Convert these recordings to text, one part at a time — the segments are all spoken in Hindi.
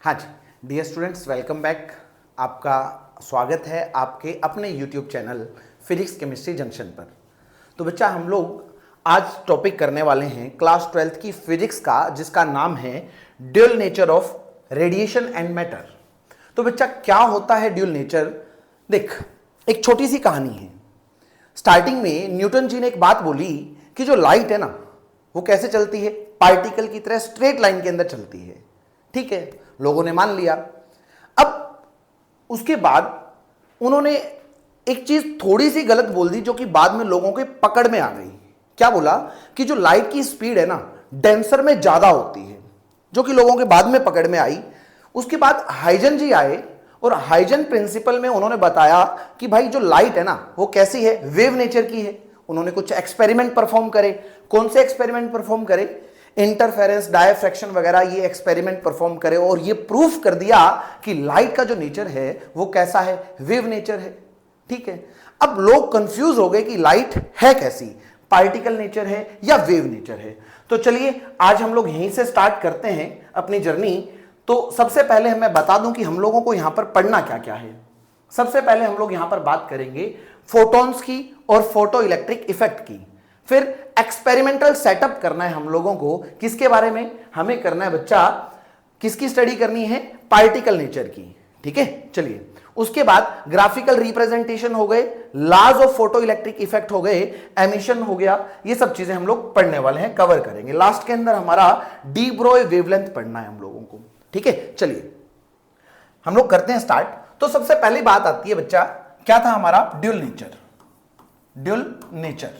हाँ जी, डियर स्टूडेंट्स, वेलकम बैक। आपका स्वागत है आपके अपने YouTube channel physics chemistry junction पर। तो बच्चा, हम लोग आज टॉपिक करने वाले हैं क्लास 12th की फिजिक्स का, जिसका नाम है dual nature of radiation and matter. तो बच्चा, क्या होता है ड्यूल नेचर? देख, एक छोटी सी कहानी है। स्टार्टिंग में न्यूटन जी ने एक बात बोली कि जो लाइट है ना, वो कैसे चलती है? पार्टिकल की तरह स्ट्रेट लाइन के अंदर चलती है। ठीक है, लोगों ने मान लिया। अब उसके बाद उन्होंने एक चीज थोड़ी सी गलत बोल दी, जो कि बाद में लोगों के पकड़ में आ गई। क्या बोला? कि जो लाइट की स्पीड है ना, डेंसर में ज्यादा होती है, जो कि लोगों के बाद में पकड़ में आई। उसके बाद हाइजन जी आए और हाइजन प्रिंसिपल में उन्होंने बताया कि भाई जो लाइट है ना, वो कैसी है? वेव नेचर की है। उन्होंने कुछ एक्सपेरिमेंट परफॉर्म करे। कौन से एक्सपेरिमेंट परफॉर्म करे? इंटरफेरेंस, डायफ्रैक्शन वगैरह ये एक्सपेरिमेंट परफॉर्म करे और ये प्रूफ कर दिया कि लाइट का जो नेचर है वो कैसा है? वेव नेचर है। ठीक है, अब लोग कंफ्यूज हो गए कि लाइट है कैसी, पार्टिकल नेचर है या वेव नेचर है। तो चलिए आज हम लोग यहीं से स्टार्ट करते हैं अपनी जर्नी। तो सबसे पहले मैं बता दूं कि हम लोगों को यहां पर पढ़ना क्या क्या है। सबसे पहले हम लोग यहां पर बात करेंगे फोटॉन्स की और फोटो इलेक्ट्रिक इफेक्ट की। फिर एक्सपेरिमेंटल सेटअप करना है हम लोगों को। किसके बारे में हमें करना है बच्चा? किसकी स्टडी करनी है? पार्टिकल नेचर की। ठीक है, चलिए। उसके बाद ग्राफिकल रिप्रेजेंटेशन हो गए, laws of photo electric effect हो गए, एमिशन हो गया। ये सब चीजें हम लोग पढ़ने वाले हैं, कवर करेंगे। लास्ट के अंदर हमारा डी ब्रोई वेवलेंथ पढ़ना है हम लोगों को। ठीक है, चलिए हम लोग करते हैं स्टार्ट। तो सबसे पहली बात आती है बच्चा, क्या था हमारा? Dual nature. Dual nature,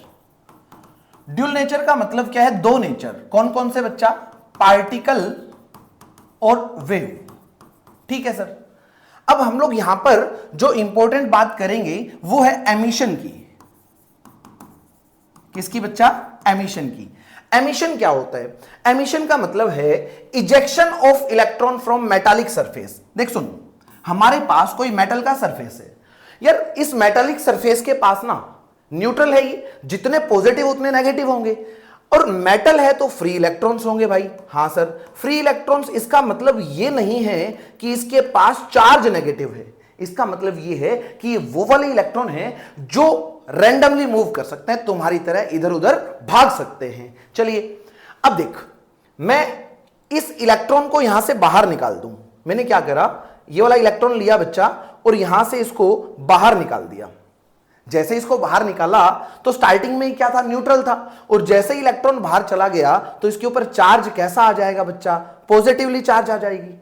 dual nature का मतलब क्या है? दो नेचर। कौन कौन से बच्चा? पार्टिकल और वेव। ठीक है सर। अब हम लोग यहां पर जो इंपॉर्टेंट बात करेंगे वो है एमिशन की। किसकी बच्चा? एमिशन की। एमिशन क्या होता है? एमिशन का मतलब है ejection of electron from metallic surface. देख सुन, हमारे पास कोई मेटल का सरफेस है यार। इस मेटालिक सरफेस के पास ना न्यूट्रल है, ये जितने पॉजिटिव उतने नेगेटिव होंगे। और मेटल है तो फ्री इलेक्ट्रॉन्स होंगे भाई। हां सर, फ्री इलेक्ट्रॉन्स। इसका मतलब ये नहीं है कि इसके पास चार्ज नेगेटिव है। इसका मतलब ये है कि वो वाले इलेक्ट्रॉन है जो रैंडमली मूव कर सकते हैं, तुम्हारी तरह इधर उधर भाग सकते हैं। चलिए अब देख, मैं इस इलेक्ट्रॉन को यहां से बाहर निकाल दूं। मैंने क्या करा? ये वाला इलेक्ट्रॉन लिया बच्चा और यहां से इसको बाहर निकाल दिया। जैसे इसको बाहर निकाला तो स्टार्टिंग में क्या था? न्यूट्रल था। और जैसे ही इलेक्ट्रॉन बाहर चला गया तो इसके ऊपर चार्ज कैसा आ जाएगा बच्चा? पॉजिटिवली चार्ज आ जाएगी।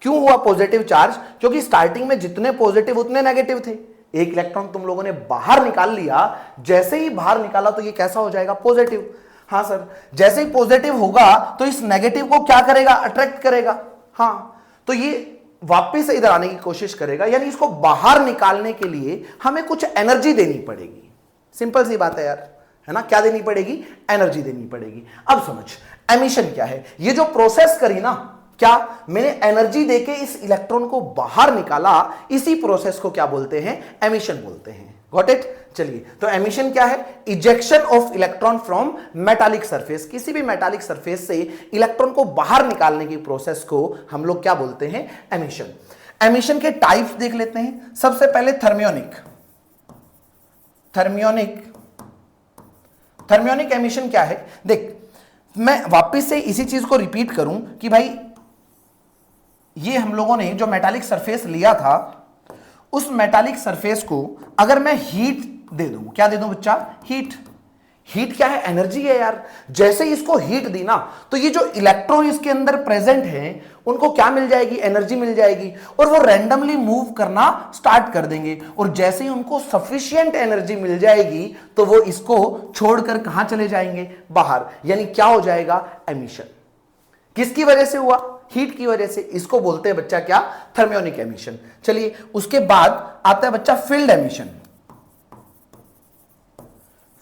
क्यों हुआ पॉजिटिव चार्ज? क्योंकि स्टार्टिंग में जितने पॉजिटिव उतने नेगेटिव थे। एक इलेक्ट्रॉन तुम लोगों ने बाहर निकाल लिया, जैसे ही बाहर निकाला तो ये कैसा हो जाएगा? पॉजिटिव। हाँ सर, जैसे ही पॉजिटिव होगा तो इस नेगेटिव को क्या करेगा? अट्रैक्ट करेगा। हाँ, तो ये वापस इधर आने की कोशिश करेगा। यानी इसको बाहर निकालने के लिए हमें कुछ एनर्जी देनी पड़ेगी। सिंपल सी बात है यार, है ना? क्या देनी पड़ेगी? एनर्जी देनी पड़ेगी। अब समझ, एमिशन क्या है? ये जो प्रोसेस करी ना, क्या मैंने एनर्जी देके इस इलेक्ट्रॉन को बाहर निकाला, इसी प्रोसेस को क्या बोलते हैं? एमिशन बोलते हैं। Got it? चलिए, तो एमिशन क्या है? Ejection of electron from metallic surface. किसी भी मेटालिक सरफेस से इलेक्ट्रॉन को बाहर निकालने की प्रोसेस को हम लोग क्या बोलते हैं? एमिशन। एमिशन के टाइप्स देख लेते हैं। सबसे पहले थर्मियोनिक। थर्मियोनिक एमिशन क्या है? देख, मैं वापस से इसी चीज को रिपीट करूं कि भाई ये हम लोगों ने जो मेटालिक सरफेस लिया था, उस मेटालिक सरफेस को अगर मैं हीट दे दूं, क्या दे दूं बच्चा? हीट। हीट क्या है? एनर्जी है यार। जैसे ही इसको हीट दी ना, तो ये जो इलेक्ट्रॉन इसके अंदर प्रेजेंट हैं, उनको क्या मिल जाएगी? एनर्जी मिल जाएगी। और वो रैंडमली मूव करना स्टार्ट कर देंगे। और जैसे ही उनको सफिशिएंट एनर्जी मिल जाएगी तो वो इसको छोड़कर कहां चले जाएंगे? बाहर। यानी क्या हो जाएगा? एमिशन। किसकी वजह से हुआ? हीट की वजह से। इसको बोलते हैं बच्चा क्या? Thermionic emission. चलिए, उसके बाद आता है बच्चा फील्ड एमिशन।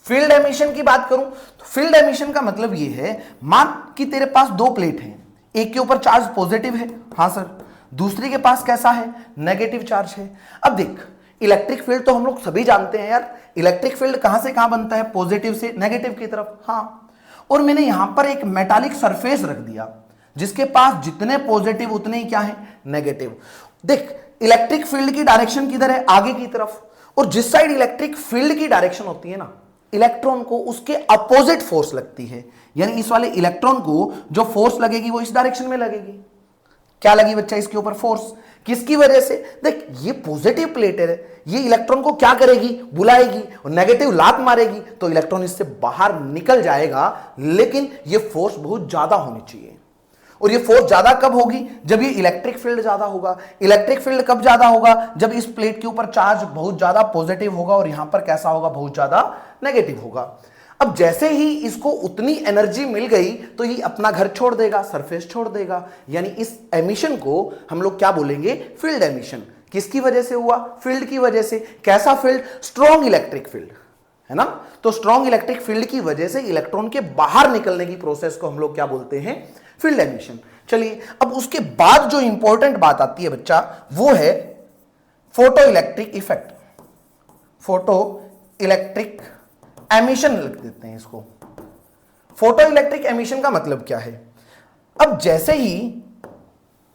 फील्ड एमिशन की बात करूं तो फील्ड एमिशन का मतलब यह है, मान कि तेरे पास दो प्लेट हैं, एक के ऊपर चार्ज पॉजिटिव है, हां सर, दूसरी के पास कैसा है? नेगेटिव चार्ज है। अब देख, इलेक्ट्रिक फील्ड तो हम लोग सभी जानते हैं यार। इलेक्ट्रिक फील्ड कहां से कहां बनता है? पॉजिटिव से नेगेटिव की तरफ। हाँ, और मैंने यहां पर एक मेटालिक सरफेस रख दिया। जिसके पास जितने पॉजिटिव उतने ही क्या है, नेगेटिव। देख इलेक्ट्रिक फील्ड की डायरेक्शन किधर है, आगे की तरफ, और जिस साइड इलेक्ट्रिक फील्ड की डायरेक्शन होती है ना, इलेक्ट्रॉन को उसके अपोजिट फोर्स लगती है, यानी इस वाले इलेक्ट्रॉन को जो फोर्स लगेगी वो इस डायरेक्शन में लगेगी। क्या लगी बच्चा इसके ऊपर, फोर्स। किसकी वजह से, देख ये पॉजिटिव प्लेट है, ये इलेक्ट्रॉन को क्या करेगी, बुलाएगी, और नेगेटिव लात मारेगी तो इलेक्ट्रॉन इससे बाहर निकल जाएगा, लेकिन ये फोर्स बहुत ज्यादा होनी चाहिए। और ये फोर्स ज्यादा कब होगी, जब ये इलेक्ट्रिक फील्ड ज्यादा होगा। इलेक्ट्रिक फील्ड कब ज्यादा होगा, जब इस प्लेट के ऊपर चार्ज बहुत ज्यादा पॉजिटिव होगा और यहां पर कैसा होगा, बहुत ज्यादा नेगेटिव होगा। अब जैसे ही इसको उतनी एनर्जी मिल गई तो ये अपना घर छोड़ देगा, सरफेस छोड़ देगा, यानी इस एमिशन को हम लोग क्या बोलेंगे, फील्ड एमिशन। किसकी वजह से हुआ, फील्ड की वजह से। कैसा फील्ड, स्ट्रॉन्ग इलेक्ट्रिक फील्ड, है ना। तो स्ट्रॉन्ग इलेक्ट्रिक फील्ड की वजह से इलेक्ट्रॉन के बाहर निकलने की प्रोसेस को हम लोग क्या बोलते हैं, फील्ड एमिशन। चलिए अब उसके बाद जो इंपॉर्टेंट बात आती है बच्चा, वो है photo electric effect, photo electric emission लिख देते हैं इसको। फोटो इलेक्ट्रिक एमिशन का मतलब क्या है, अब जैसे ही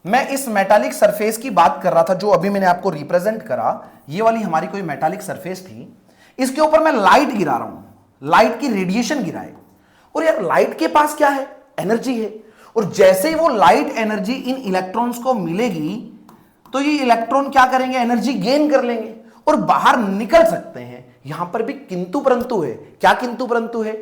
मैं इस मेटालिक सरफेस की बात कर रहा था जो अभी मैंने आपको रिप्रेजेंट करा, ये वाली हमारी कोई मेटालिक सरफेस थी, इसके ऊपर मैं लाइट गिरा रहा हूं, लाइट की रेडिएशन गिराए, और यार लाइट के पास क्या है, एनर्जी है, और जैसे ही वो लाइट एनर्जी इन इलेक्ट्रॉन्स को मिलेगी तो ये इलेक्ट्रॉन क्या करेंगे, एनर्जी गेन कर लेंगे और बाहर निकल सकते हैं। यहां पर भी किंतु परंतु है। क्या किंतु परंतु है,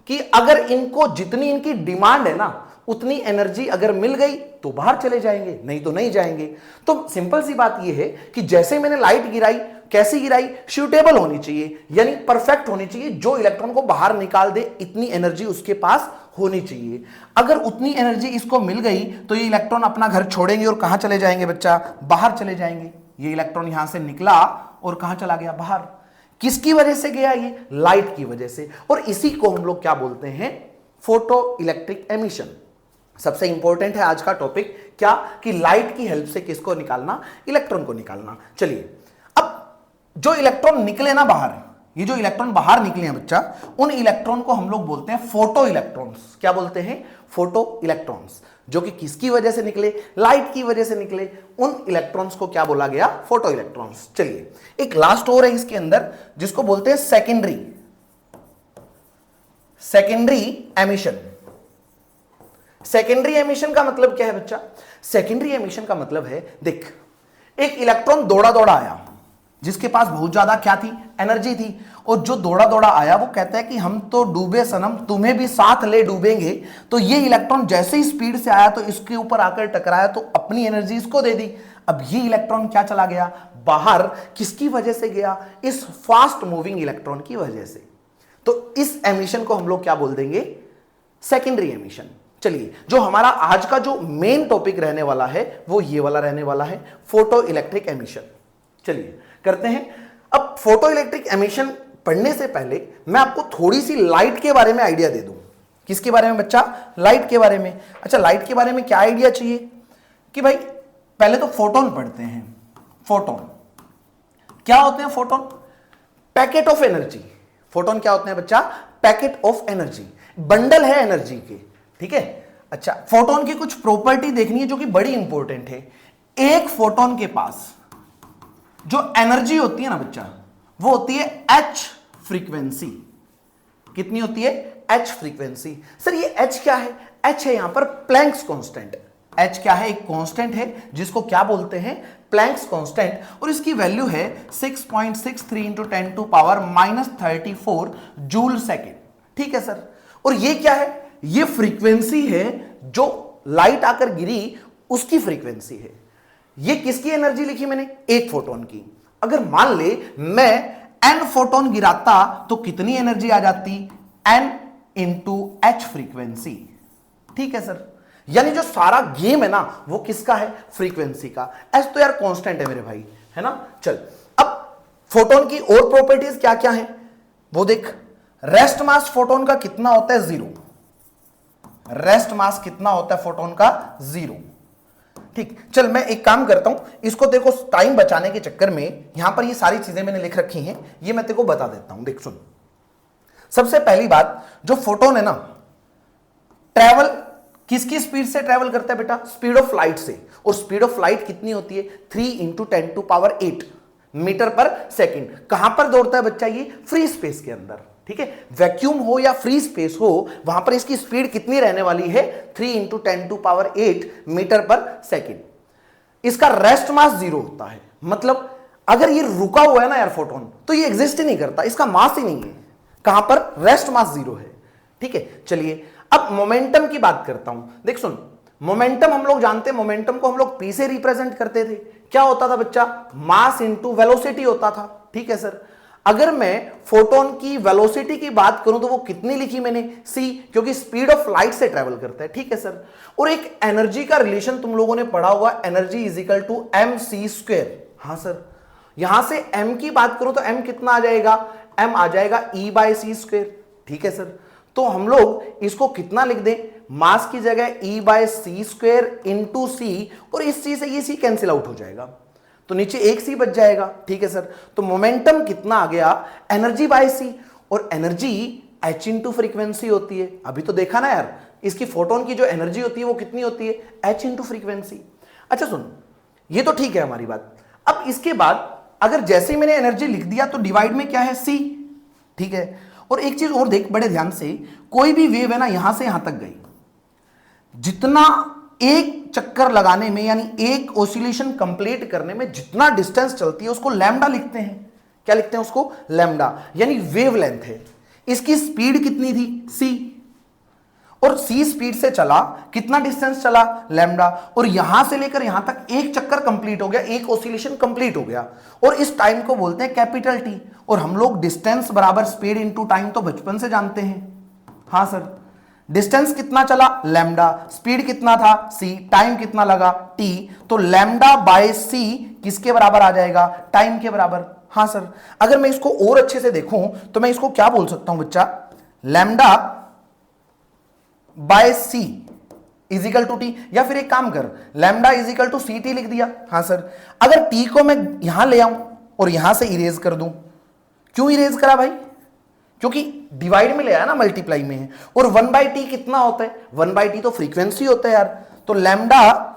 कि अगर इनको जितनी इनकी डिमांड है ना, उतनी एनर्जी अगर मिल गई तो बाहर चले जाएंगे, नहीं तो नहीं जाएंगे। तो सिंपल सी बात यह है कि जैसे मैंने लाइट गिराई, कैसी गिराई, सूटेबल होनी चाहिए, यानी परफेक्ट होनी चाहिए, जो इलेक्ट्रॉन को बाहर निकाल दे, इतनी एनर्जी उसके पास होनी चाहिए। अगर उतनी एनर्जी इसको मिल गई तो ये इलेक्ट्रॉन अपना घर छोड़ेंगे और कहां चले जाएंगे बच्चा, बाहर चले जाएंगे। ये इलेक्ट्रॉन यहां से निकला और कहां चला गया, बाहर। किसकी वजह से गया, ये लाइट की वजह से, और इसी को हम लोग क्या बोलते हैं, फोटो इलेक्ट्रिक एमिशन। सबसे इंपॉर्टेंट है आज का टॉपिक, क्या, कि लाइट की हेल्प से किसको निकालना, इलेक्ट्रॉन को निकालना। चलिए अब जो इलेक्ट्रॉन निकले ना बाहर, ये जो इलेक्ट्रॉन बाहर निकले हैं बच्चा, उन इलेक्ट्रॉन को हम लोग बोलते हैं फोटो इलेक्ट्रॉन्स। क्या बोलते हैं, फोटो इलेक्ट्रॉन्स, जो कि किसकी वजह से निकले, लाइट की वजह से निकले। उन इलेक्ट्रॉन्स को क्या बोला गया, फोटो इलेक्ट्रॉन्स। चलिए एक लास्ट और है इसके अंदर, जिसको बोलते हैं secondary, secondary emission. Secondary emission का मतलब क्या है बच्चा, सेकेंडरी एमिशन का मतलब है, देख एक इलेक्ट्रॉन दौड़ा दौड़ा आया, जिसके पास बहुत ज्यादा क्या थी, एनर्जी थी, और जो दौड़ा दौड़ा आया वो कहता है कि हम तो डूबे सनम, तुम्हें भी साथ ले डूबेंगे। तो ये इलेक्ट्रॉन जैसे ही स्पीड से आया तो इसके ऊपर आकर टकराया, तो अपनी एनर्जी इसको दे दी। अब ये इलेक्ट्रॉन क्या चला गया, बाहर। किसकी वजह से गया, इस फास्ट मूविंग इलेक्ट्रॉन की वजह से। तो इस एमिशन को हम लोग क्या बोल देंगे, सेकेंडरी एमिशन। चलिए जो हमारा आज का जो मेन टॉपिक रहने वाला है वो ये वाला रहने वाला है, फोटो इलेक्ट्रिक एमिशन। चलिए करते हैं। अब फोटो इलेक्ट्रिक एमिशन पढ़ने से पहले मैं आपको थोड़ी सी लाइट के बारे में आइडिया दे दूं। किसके बारे में बच्चा, लाइट के बारे में। अच्छा लाइट के बारे में क्या आइडिया चाहिए, कि भाई पहले तो फोटोन पढ़ते हैं। फोटोन क्या होते हैं, photon packet of energy. Photon क्या होते हैं बच्चा, पैकेट ऑफ एनर्जी, बंडल है एनर्जी के, ठीक है। अच्छा फोटोन की कुछ प्रॉपर्टी देखनी है जो कि बड़ी इंपॉर्टेंट है। एक फोटोन के पास जो एनर्जी होती है ना बच्चा, वो होती है एच फ्रीक्वेंसी। कितनी होती है, एच फ्रीक्वेंसी। सर ये एच क्या है, एच है यहां पर प्लैंक्स कांस्टेंट। एच क्या है, एक कांस्टेंट है जिसको क्या बोलते हैं, प्लैंक्स कांस्टेंट, और इसकी वैल्यू है 6.63 into 10 to power -34 joule second. ठीक है सर, और ये क्या है, ये फ्रीक्वेंसी है जो लाइट आकर गिरी उसकी फ्रीक्वेंसी है। ये किसकी एनर्जी लिखी मैंने, एक फोटोन की। अगर मान ले मैं n फोटोन गिराता तो कितनी एनर्जी आ जाती, n इंटू एच फ्रीक्वेंसी। ठीक है सर, यानी जो सारा गेम है ना वो किसका है, फ्रीक्वेंसी का। एच तो यार कांस्टेंट है मेरे भाई, है ना। चल अब फोटोन की और प्रॉपर्टीज क्या क्या है वो देख। रेस्ट मास फोटोन का कितना होता है, 0। रेस्ट मास कितना होता है फोटोन का, 0। ठीक, चल मैं एक काम करता हूं, इसको देखो टाइम बचाने के चक्कर में यहां पर ये सारी चीजें मैंने लिख रखी हैं, ये मैं तेरे को बता देता हूं। देख सुन, सबसे पहली बात, जो फोटोन है ना, ट्रैवल किसकी स्पीड से ट्रेवल करता है बेटा? स्पीड ऑफ लाइट से। और स्पीड ऑफ लाइट कितनी होती है? 3 × 10⁸ मीटर पर सेकंड। कहां पर दौड़ता है बच्चा? ये फ्री स्पेस के अंदर, ठीक है। वैक्यूम हो या फ्री स्पेस हो, वहां पर इसकी स्पीड कितनी रहने वाली है? 3 × 10⁸ मीटर पर सेकंड। इसका रेस्ट मास 0 होता है। मतलब अगर ये रुका हुआ है ना यार फोटोन, तो ये एग्जिस्ट ही नहीं करता, इसका मास ही नहीं है। कहां पर? रेस्ट मास 0 है, ठीक है। चलिए अब मोमेंटम की बात करता हूं। देख सुन, मोमेंटम हम लोग जानते हैं, मोमेंटम को हम लोग पी से रिप्रेजेंट करते थे। क्या होता था बच्चा? मास इंटू वेलोसिटी होता था, ठीक है सर। अगर मैं फोटोन की वेलोसिटी की बात करूं तो वो कितनी लिखी मैंने? c, क्योंकि स्पीड ऑफ लाइट से ट्रेवल करता है, ठीक है सर। और एक एनर्जी का रिलेशन तुम लोगों ने पढ़ा हुआ, energy is equal to mc²। हाँ सर, यहां से m की बात करूं तो m कितना आ जाएगा? m आ जाएगा E/c², ठीक है सर। तो हम लोग इसको कितना लिख दें? मास की जगह E/c² इंटू c, और इस c से ये c कैंसिल आउट हो जाएगा, तो नीचे एक c बच जाएगा, ठीक है सर। तो मोमेंटम कितना आ गया? एनर्जी बाय c, और एनर्जी h इंटू फ्रीक्वेंसी होती है। अभी तो देखा ना यार, इसकी फोटोन की जो एनर्जी होती है वो कितनी होती है? h into frequency. अच्छा सुन, ये तो ठीक है हमारी बात। अब इसके बाद अगर जैसे ही मैंने एनर्जी लिख दिया तो डिवाइड में क्या है? c, ठीक है। और एक चीज और देख बड़े ध्यान से, कोई भी वेव है ना यहां से यहां तक गई, जितना एक चक्कर लगाने में यानी एक ऑसिलेशन कंप्लीट करने में जितना डिस्टेंस चलती है उसको लैम्डा लिखते हैं। क्या लिखते हैं उसको? लैम्डा, यानी वेव लेंथ है। इसकी स्पीड कितनी थी? c, और c स्पीड से चला, कितना डिस्टेंस चला? लैम्डा। और यहां से लेकर यहां तक एक चक्कर कंप्लीट हो गया, एक ऑसिलेशन कंप्लीट हो गया, और इस टाइम को बोलते हैं कैपिटल T। और हम लोग डिस्टेंस बराबर स्पीड इंटू टाइम तो बचपन से जानते हैं। हाँ सर, डिस्टेंस कितना चला? लैम्डा। स्पीड कितना था? c। टाइम कितना लगा? t। तो लैम्डा बाय c किसके बराबर आ जाएगा? टाइम के बराबर। हाँ सर, अगर मैं इसको और अच्छे से देखूं तो मैं इसको क्या बोल सकता हूं बच्चा? Lambda by c is equal to T, या फिर एक काम कर, lambda is equal to ct लिख दिया। हाँ सर, अगर t को मैं यहां ले आऊं और यहां से इरेज कर दूं, क्यों इरेज करा भाई? क्योंकि डिवाइड में ले आया ना, मल्टीप्लाई में है। और 1/t कितना होता है? 1/t तो फ्रीक्वेंसी होता है यार। तो लैम्डा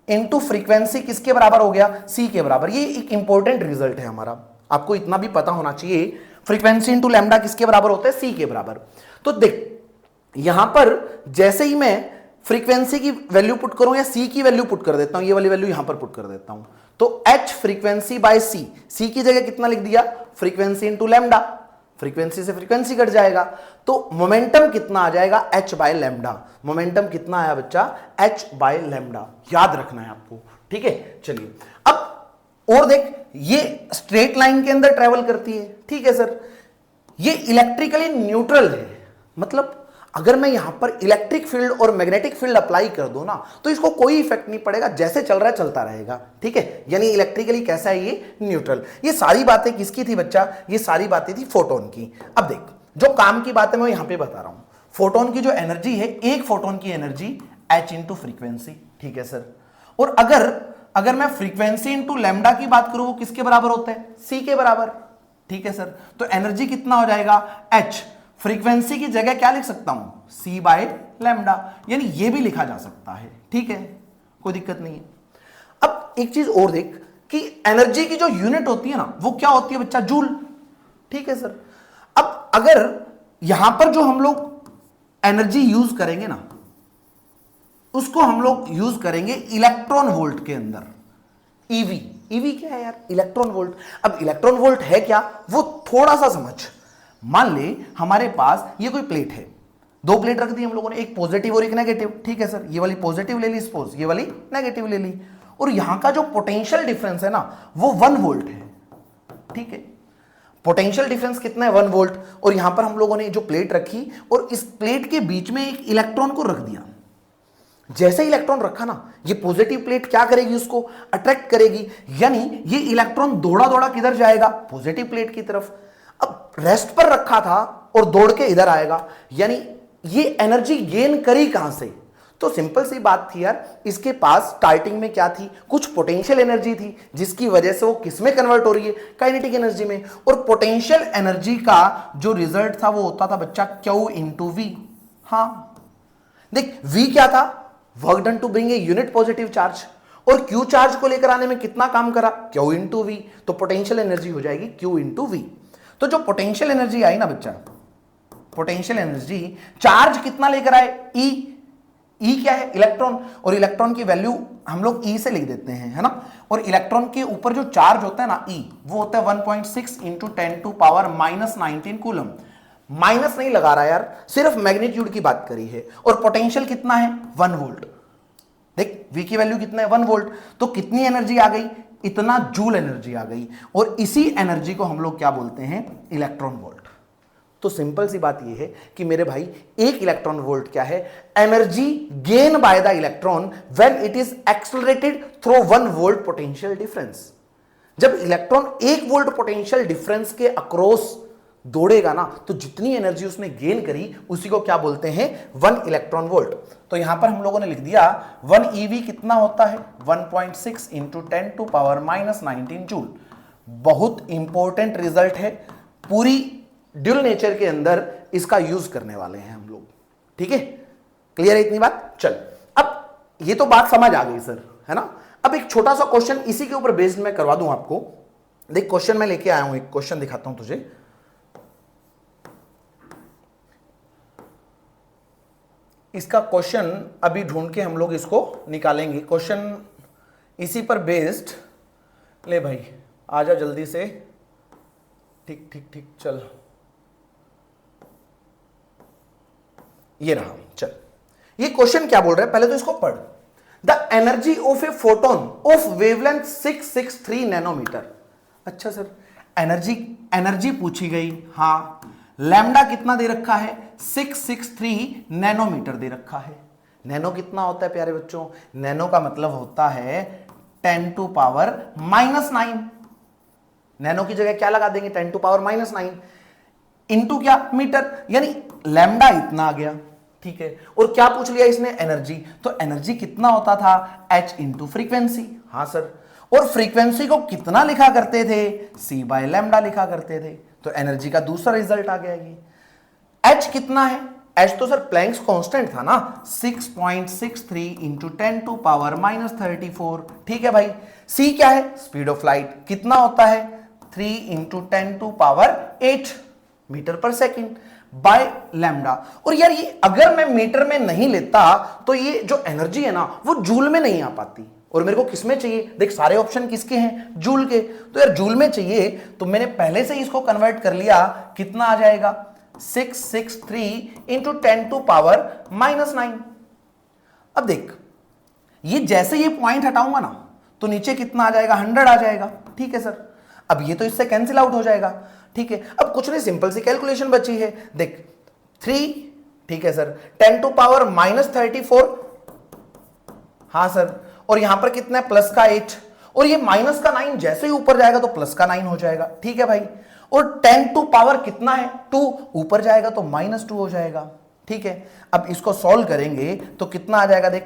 इंटू फ्रीक्वेंसी किसके बराबर हो गया? c के बराबर। ये एक इंपॉर्टेंट रिजल्ट है हमारा, आपको इतना भी पता होना चाहिए। फ्रीक्वेंसी इंटू लैम्डा किसके बराबर होता है? c के बराबर। तो देख, यहां पर जैसे ही मैं फ्रीक्वेंसी की वैल्यू पुट करूं या c की वैल्यू पुट कर देता हूं, ये वाली वैल्यू यहां पर पुट कर देता हूं, तो h frequency by c, c की जगह कितना लिख दिया? Frequency into lambda. फ्रीक्वेंसी से फ्रीक्वेंसी कट जाएगा, तो मोमेंटम कितना आ जाएगा? h by lambda. मोमेंटम कितना आया बच्चा? h by lambda. याद रखना है आपको, ठीक है। चलिए अब और देख, ये स्ट्रेट लाइन के अंदर ट्रेवल करती है, ठीक है सर। ये इलेक्ट्रिकली न्यूट्रल है, मतलब अगर मैं यहां पर इलेक्ट्रिक फील्ड और मैग्नेटिक फील्ड अप्लाई कर दूं ना तो इसको कोई इफेक्ट नहीं पड़ेगा, जैसे चल रहा है चलता रहेगा, ठीक है। यानी इलेक्ट्रिकली कैसा है ये? न्यूट्रल। ये सारी बातें किसकी थी बच्चा? ये सारी बातें थी फोटोन की। अब देख, जो काम की बात है मैं यहां पे बता रहा हूं। फोटोन की जो एनर्जी है, एक फोटोन की एनर्जी h इंटू फ्रीक्वेंसी, ठीक है सर। और अगर मैं फ्रीक्वेंसी इंटू लैम्डा की बात करूं, वो किसके बराबर होता है? c के बराबर, ठीक है सर। तो एनर्जी कितना हो जाएगा? h। फ्रीक्वेंसी की जगह क्या लिख सकता हूं? c बाय लैम्डा, यानी ये भी लिखा जा सकता है, ठीक है, कोई दिक्कत नहीं है। अब एक चीज और देख कि एनर्जी की जो यूनिट होती है ना, वो क्या होती है बच्चा? जूल, ठीक है सर। अब अगर यहां पर जो हम लोग एनर्जी यूज करेंगे ना, उसको हम लोग यूज करेंगे इलेक्ट्रॉन वोल्ट के अंदर। ईवी, ईवी क्या है यार? Electron volt. अब इलेक्ट्रॉन वोल्ट है क्या, वो थोड़ा सा समझ। मान ले हमारे पास ये कोई प्लेट है, दो प्लेट रख दी हम लोगों ने, एक पॉजिटिव और एक नेगेटिव, ठीक है सर। ये वाली पॉजिटिव ले ली सपोज, ये वाली नेगेटिव ले ली, और यहां का जो पोटेंशियल डिफरेंस है ना वो 1 वोल्ट है, ठीक है। पोटेंशियल डिफरेंस कितना है? 1 वोल्ट। और यहां पर हम लोगों ने जो प्लेट रखी और इस प्लेट के बीच में एक इलेक्ट्रॉन को रख दिया। जैसे इलेक्ट्रॉन रखा ना, ये पॉजिटिव प्लेट क्या करेगी? उसको अट्रैक्ट करेगी, यानी ये इलेक्ट्रॉन दौड़ा दौड़ा किधर जाएगा? पॉजिटिव प्लेट की तरफ। अब रेस्ट पर रखा था और दौड़ के इधर आएगा, यानी ये एनर्जी गेन करी कहां से? तो सिंपल सी बात थी यार, इसके पास स्टार्टिंग में क्या थी? कुछ पोटेंशियल एनर्जी थी, जिसकी वजह से वो किस में कन्वर्ट हो रही है? काइनेटिक एनर्जी में। और पोटेंशियल एनर्जी का जो रिजल्ट था वो होता था बच्चा Q इंटू V। हाँ, देख V क्या था, work done to bring a unit positive charge, और Q चार्ज को लेकर आने में कितना काम करा, Q इंटू वी, तो पोटेंशियल एनर्जी हो जाएगी Q इंटू वी। तो जो पोटेंशियल एनर्जी आई ना बच्चा, पोटेंशियल एनर्जी चार्ज कितना लेकर आए, E, E क्या है, इलेक्ट्रॉन, और इलेक्ट्रॉन की वैल्यू हम लोग E से लिख देते हैं, है ना, और इलेक्ट्रॉन के ऊपर जो चार्ज होता है ना E, वो होता है 1.6 into 10 to power -19 coulomb. Minus नहीं लगा रहा यार, सिर्फ मैग्नीट्यूड की बात करी है, और पोटेंशियल कितना है 1 वोल्ट। देख V की वैल्यू कितना है 1 वोल्ट, तो कितनी एनर्जी आ गई, इतना जूल एनर्जी आ गई, और इसी एनर्जी को हम लोग क्या बोलते हैं, इलेक्ट्रॉन वोल्ट। तो सिंपल सी बात यह है कि मेरे भाई एक इलेक्ट्रॉन वोल्ट क्या है, energy gain by the electron when it is accelerated through 1 volt potential difference. जब इलेक्ट्रॉन 1 वोल्ट पोटेंशियल डिफरेंस के अक्रॉस दौड़ेगा ना, तो जितनी एनर्जी उसने गेन करी उसी को क्या बोलते हैं, 1 इलेक्ट्रॉन वोल्ट। तो यहां पर हम लोगों ने लिख दिया 1 EV कितना होता है, 1.6 इंटू 10 टू पावर -19 जूल। बहुत इंपॉर्टेंट रिजल्ट है, पूरी ड्यूल नेचर के अंदर इसका यूज करने वाले हैं हम लोग, ठीक है, क्लियर है इतनी बात। चल अब ये तो बात समझ आ गई सर, है ना। अब एक छोटा सा क्वेश्चन इसी के ऊपर बेस्ड मैं करवा दूं आपको। देख क्वेश्चन मैं लेके आया हूं, एक क्वेश्चन दिखाता हूं तुझे। इसका क्वेश्चन अभी ढूंढ के हम लोग इसको निकालेंगे, क्वेश्चन इसी पर बेस्ड। ले भाई आजा जल्दी से, ठीक ठीक ठीक, चल ये रहा। चल ये क्वेश्चन क्या बोल रहा है, पहले तो इसको पढ़। The energy of a photon of wavelength 663 nanometre. अच्छा सर, एनर्जी पूछी गई, हाँ, लैम्डा कितना दे रखा है, 663 नैनोमीटर दे रखा है। नैनो कितना होता है प्यारे बच्चों, नैनो का मतलब होता है 10 टू पावर -9। नैनो की जगह क्या लगा देंगे, 10 टू पावर -9 इंटू क्या, मीटर, यानी लैम्डा इतना आ गया, ठीक है। और क्या पूछ लिया इसने, एनर्जी, तो एनर्जी कितना होता था, h इंटू फ्रीक्वेंसी। हाँ सर, और फ्रीक्वेंसी को कितना लिखा करते थे, c बाय लैम्डा लिखा करते थे। तो एनर्जी का दूसरा रिजल्ट आ गया ये। h कितना है, h तो सर प्लैंक्स कांस्टेंट था ना, 6.63 इंटू 10 टू पावर -34, ठीक है भाई। c क्या है, स्पीड ऑफ लाइट, कितना होता है, 3 इंटू 10 टू पावर 8 मीटर पर सेकेंड बाय लैम्डा। और यार ये अगर मैं मीटर में नहीं लेता तो ये जो एनर्जी है ना वो जूल में नहीं आ पाती, और मेरे को किस में चाहिए, देख सारे ऑप्शन किसके हैं, जूल के, तो यार जूल में चाहिए, तो मैंने पहले से इसको कन्वर्ट कर लिया, कितना आ जाएगा, 663 इंटू 10 टू पावर -9। अब देख ये जैसे ये पॉइंट हटाऊंगा ना तो नीचे कितना आ जाएगा, 100 आ जाएगा, ठीक है सर। अब ये तो इससे कैंसिल आउट हो जाएगा, ठीक है। अब कुछ नहीं, सिंपल सी कैलकुलेशन बची है, देख 3, ठीक है सर, 10 टू पावर -34, हाँ सर, और यहां पर कितना है, प्लस का 8, और ये माइनस का 9 जैसे ही ऊपर जाएगा तो प्लस का 9 हो जाएगा, ठीक है भाई। और 10 टू पावर कितना है, 2, ऊपर जाएगा तो -2 हो जाएगा, ठीक है। अब इसको सॉल्व करेंगे तो कितना आ जाएगा, देख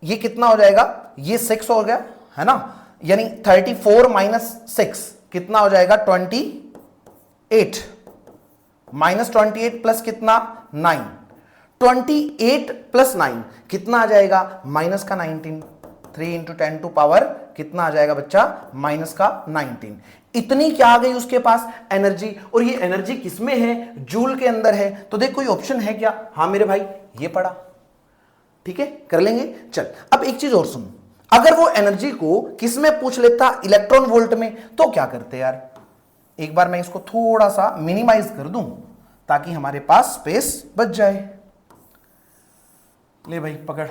ये कितना हो जाएगा, ये 6 हो गया, है ना, यानी 34 माइनस 6 कितना हो जाएगा, 28, -28 प्लस कितना, 9, 28 प्लस 9 कितना आ जाएगा, माइनस का 19, 3 इंटू 10 टू पावर कितना आ जाएगा बच्चा, माइनस का 19। इतनी क्या आ गई उसके पास एनर्जी, और ये एनर्जी किसमें है, जूल के अंदर है। तो देख कोई ऑप्शन है क्या, हाँ मेरे भाई ये पड़ा, ठीक है, कर लेंगे। चल अब एक चीज और सुन, अगर वो एनर्जी को किस में पूछ लेता, इलेक्ट्रॉन वोल्ट में, तो क्या करते यार, एक बार मैं इसको थोड़ा सा मिनिमाइज कर दूं ताकि हमारे पास स्पेस बच जाए। ले भाई पकड़,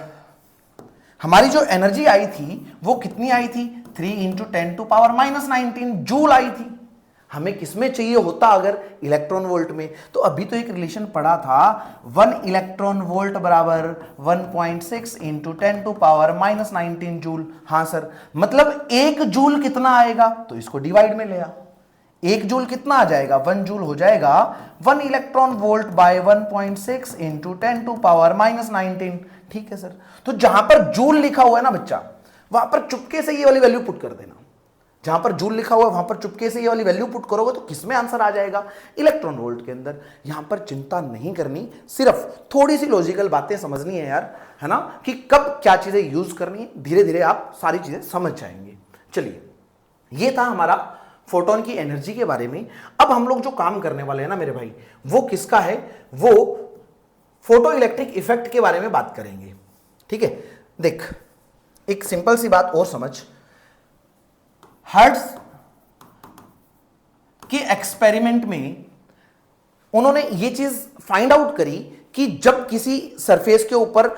हमारी जो एनर्जी आई थी वो कितनी आई थी, 3 इंटू 10 टू पावर -19 जूल आई थी। हमें किसमें चाहिए होता अगर, इलेक्ट्रॉन वोल्ट में, तो अभी तो एक रिलेशन पढ़ा था, 1 इलेक्ट्रॉन वोल्ट बराबर 1.6 इंटू 10 टू पावर -19 जूल। हाँ सर, मतलब 1 जूल कितना आएगा, तो इसको डिवाइड में ले आ, 1 जूल कितना आ जाएगा, 1 जूल हो जाएगा 1 electron volt by 1.6 into 10 to power -19, ठीक है सर। तो जहां पर जूल लिखा हुआ है ना बच्चा, वहां पर चुपके से ये वाली वैल्यू पुट कर देना, जहां पर जूल लिखा हुआ है वहां पर चुपके से ये वाली वैल्यू पुट करोगे तो किसमें आंसर आ जाएगा, इलेक्ट्रॉन वोल्ट के अंदर। यहां पर चिंता नहीं करनी, सिर्फ थोड़ी सी लॉजिकल बातें समझनी है यार, है ना, कि कब क्या चीजें यूज करनी है, धीरे धीरे आप सारी चीजें समझ जाएंगे। चलिए, ये था हमारा फोटोन की एनर्जी के बारे में। अब हम लोग जो काम करने वाले हैं ना मेरे भाई, वो किसका है, वो फोटो इलेक्ट्रिक इफेक्ट के बारे में बात करेंगे। ठीक है, देख एक सिंपल सी बात और समझ, हर्ट्ज के एक्सपेरिमेंट में उन्होंने ये चीज फाइंड आउट करी कि जब किसी सरफेस के ऊपर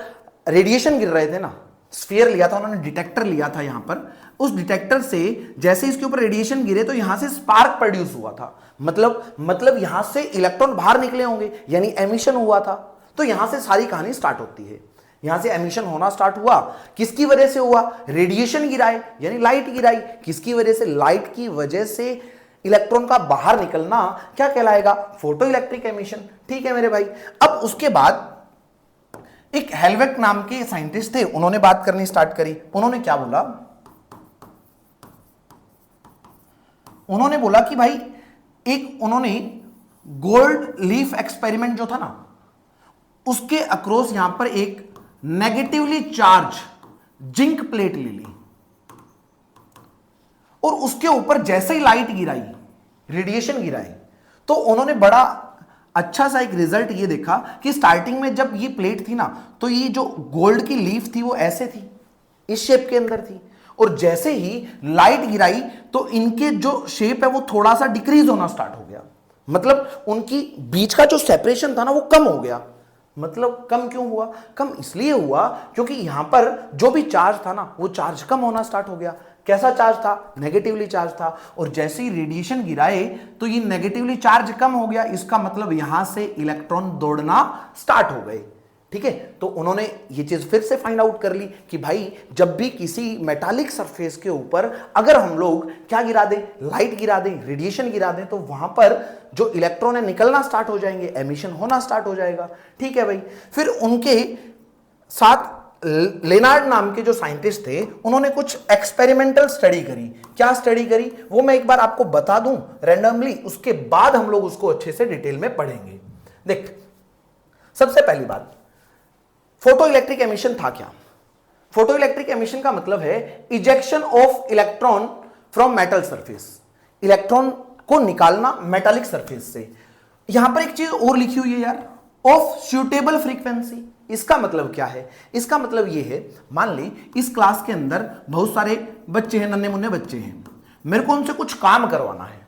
रेडिएशन गिर रहे थे ना, स्फीयर लिया था उन्होंने, डिटेक्टर लिया था यहां पर, उस डिटेक्टर से जैसे इसके ऊपर रेडिएशन गिरे तो यहां से स्पार्क प्रोड्यूस हुआ था, मतलब यहां से इलेक्ट्रॉन बाहर निकले होंगे, यानी एमिशन हुआ था। तो यहां से सारी कहानी स्टार्ट होती है, यहां से एमिशन होना स्टार्ट हुआ। किसकी वजह से हुआ, रेडिएशन गिराए यानी लाइट गिराई, किसकी वजह से, लाइट की वजह से इलेक्ट्रॉन का बाहर निकलना क्या कहलाएगा, फोटो इलेक्ट्रिक एमिशन। ठीक है मेरे भाई। अब उसके बाद एक हेल्वेट नाम के साइंटिस्ट थे, उन्होंने बात करनी स्टार्ट करी। उन्होंने क्या बोला, उन्होंने बोला कि भाई एक उन्होंने गोल्ड लीफ एक्सपेरिमेंट जो था ना, उसके अक्रॉस यहां पर एक नेगेटिवली चार्ज जिंक प्लेट ले ली और उसके ऊपर जैसे ही लाइट गिराई, रेडिएशन गिराई, तो उन्होंने बड़ा अच्छा सा एक रिजल्ट ये देखा कि स्टार्टिंग में जब ये प्लेट थी ना, तो ये जो गोल्ड की लीफ थी वो ऐसे थी, इस शेप के अंदर थी, और जैसे ही लाइट गिराई तो इनके जो शेप है वो थोड़ा सा डिक्रीज होना स्टार्ट हो गया। मतलब उनकी बीच का जो सेपरेशन था ना वो कम हो गया। मतलब कम क्यों हुआ, कम इसलिए हुआ क्योंकि यहां पर जो भी चार्ज था ना वो चार्ज कम होना स्टार्ट हो गया। कैसा चार्ज था, नेगेटिवली चार्ज था, और जैसे ही रेडिएशन गिराए तो ये नेगेटिवली चार्ज कम हो गया, इसका मतलब यहां से इलेक्ट्रॉन दौड़ना स्टार्ट हो गए। ठीक है, तो उन्होंने ये चीज फिर से फाइंड आउट कर ली कि भाई जब भी किसी मेटालिक सरफेस के ऊपर अगर हम लोग क्या गिरा दें, लाइट गिरा दें, रेडिएशन गिरा दें, तो वहां पर जो इलेक्ट्रॉन है निकलना स्टार्ट हो जाएंगे, एमिशन होना स्टार्ट हो जाएगा। ठीक है भाई। फिर उनके साथ लेनार्ड नाम के जो साइंटिस्ट थे, उन्होंने कुछ एक्सपेरिमेंटल स्टडी करी। क्या स्टडी करी वो मैं एक बार आपको बता दूं रैंडमली, उसके बाद हम लोग उसको अच्छे से डिटेल में पढ़ेंगे। देख, सबसे पहली बात, फोटो इलेक्ट्रिक एमिशन था क्या। फोटो इलेक्ट्रिक एमिशन का मतलब है ejection of electron from metal surface, electron को निकालना मेटालिक सरफेस से। यहां पर एक चीज और लिखी हुई है यार, ऑफ सुटेबल फ्रीक्वेंसी। इसका मतलब क्या है, इसका मतलब यह है, मान ली इस क्लास के अंदर बहुत सारे बच्चे हैं, नन्हे मुन्ने बच्चे हैं, मेरे को उनसे कुछ काम करवाना है,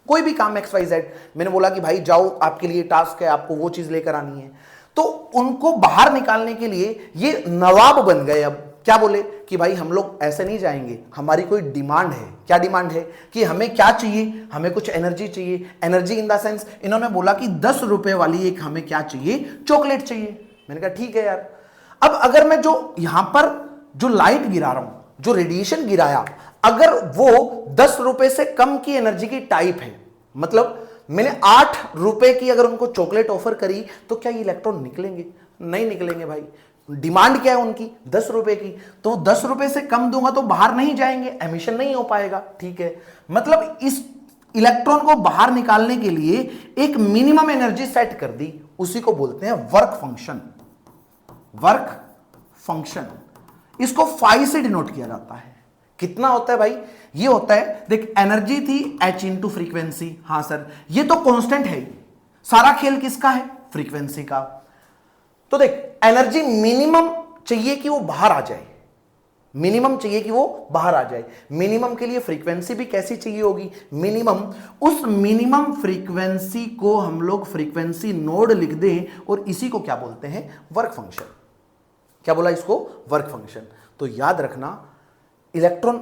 कोई भी काम XYZ। मैंने बोला कि भाई जाओ, आपके लिए टास्क है, आपको वो चीज लेकर आनी है। तो उनको बाहर निकालने के लिए ये नवाब बन गए। अब क्या बोले कि भाई हम लोग ऐसे नहीं जाएंगे, हमारी कोई डिमांड है। क्या डिमांड है कि हमें क्या चाहिए, हमें कुछ एनर्जी चाहिए। एनर्जी इन द सेंस इन्होंने बोला कि 10 रुपए वाली एक हमें क्या चाहिए, चॉकलेट चाहिए। मैंने कहा ठीक है यार। अब अगर मैं जो यहां पर जो लाइट गिरा रहा हूं, जो रेडिएशन गिराया, अगर वो 10 रुपए से कम की एनर्जी की टाइप है, मतलब मैंने 8 रुपए की अगर उनको चॉकलेट ऑफर करी, तो क्या ये इलेक्ट्रॉन निकलेंगे? नहीं निकलेंगे भाई। डिमांड क्या है उनकी, 10 रुपए की, तो 10 रुपए से कम दूंगा तो बाहर नहीं जाएंगे, एमिशन नहीं हो पाएगा। ठीक है, मतलब इस इलेक्ट्रॉन को बाहर निकालने के लिए एक मिनिमम एनर्जी सेट कर दी, उसी को बोलते हैं वर्क फंक्शन। वर्क फंक्शन, इसको फाई से डिनोट किया जाता है। कितना होता है भाई, ये होता है, देख एनर्जी थी h इंटू फ्रीक्वेंसी। हाँ सर, ये तो कांस्टेंट है, सारा खेल किसका है, फ्रीक्वेंसी का। तो देख एनर्जी मिनिमम चाहिए कि वो बाहर आ जाए, मिनिमम चाहिए कि वो बाहर आ जाए। मिनिमम के लिए फ्रीक्वेंसी भी कैसी चाहिए होगी, मिनिमम। उस मिनिमम फ्रीक्वेंसी को हम लोग फ्रीक्वेंसी नोड लिख दें और इसी को क्या बोलते हैं, वर्क फंक्शन। क्या बोला इसको, वर्क फंक्शन। तो याद रखना, इलेक्ट्रॉन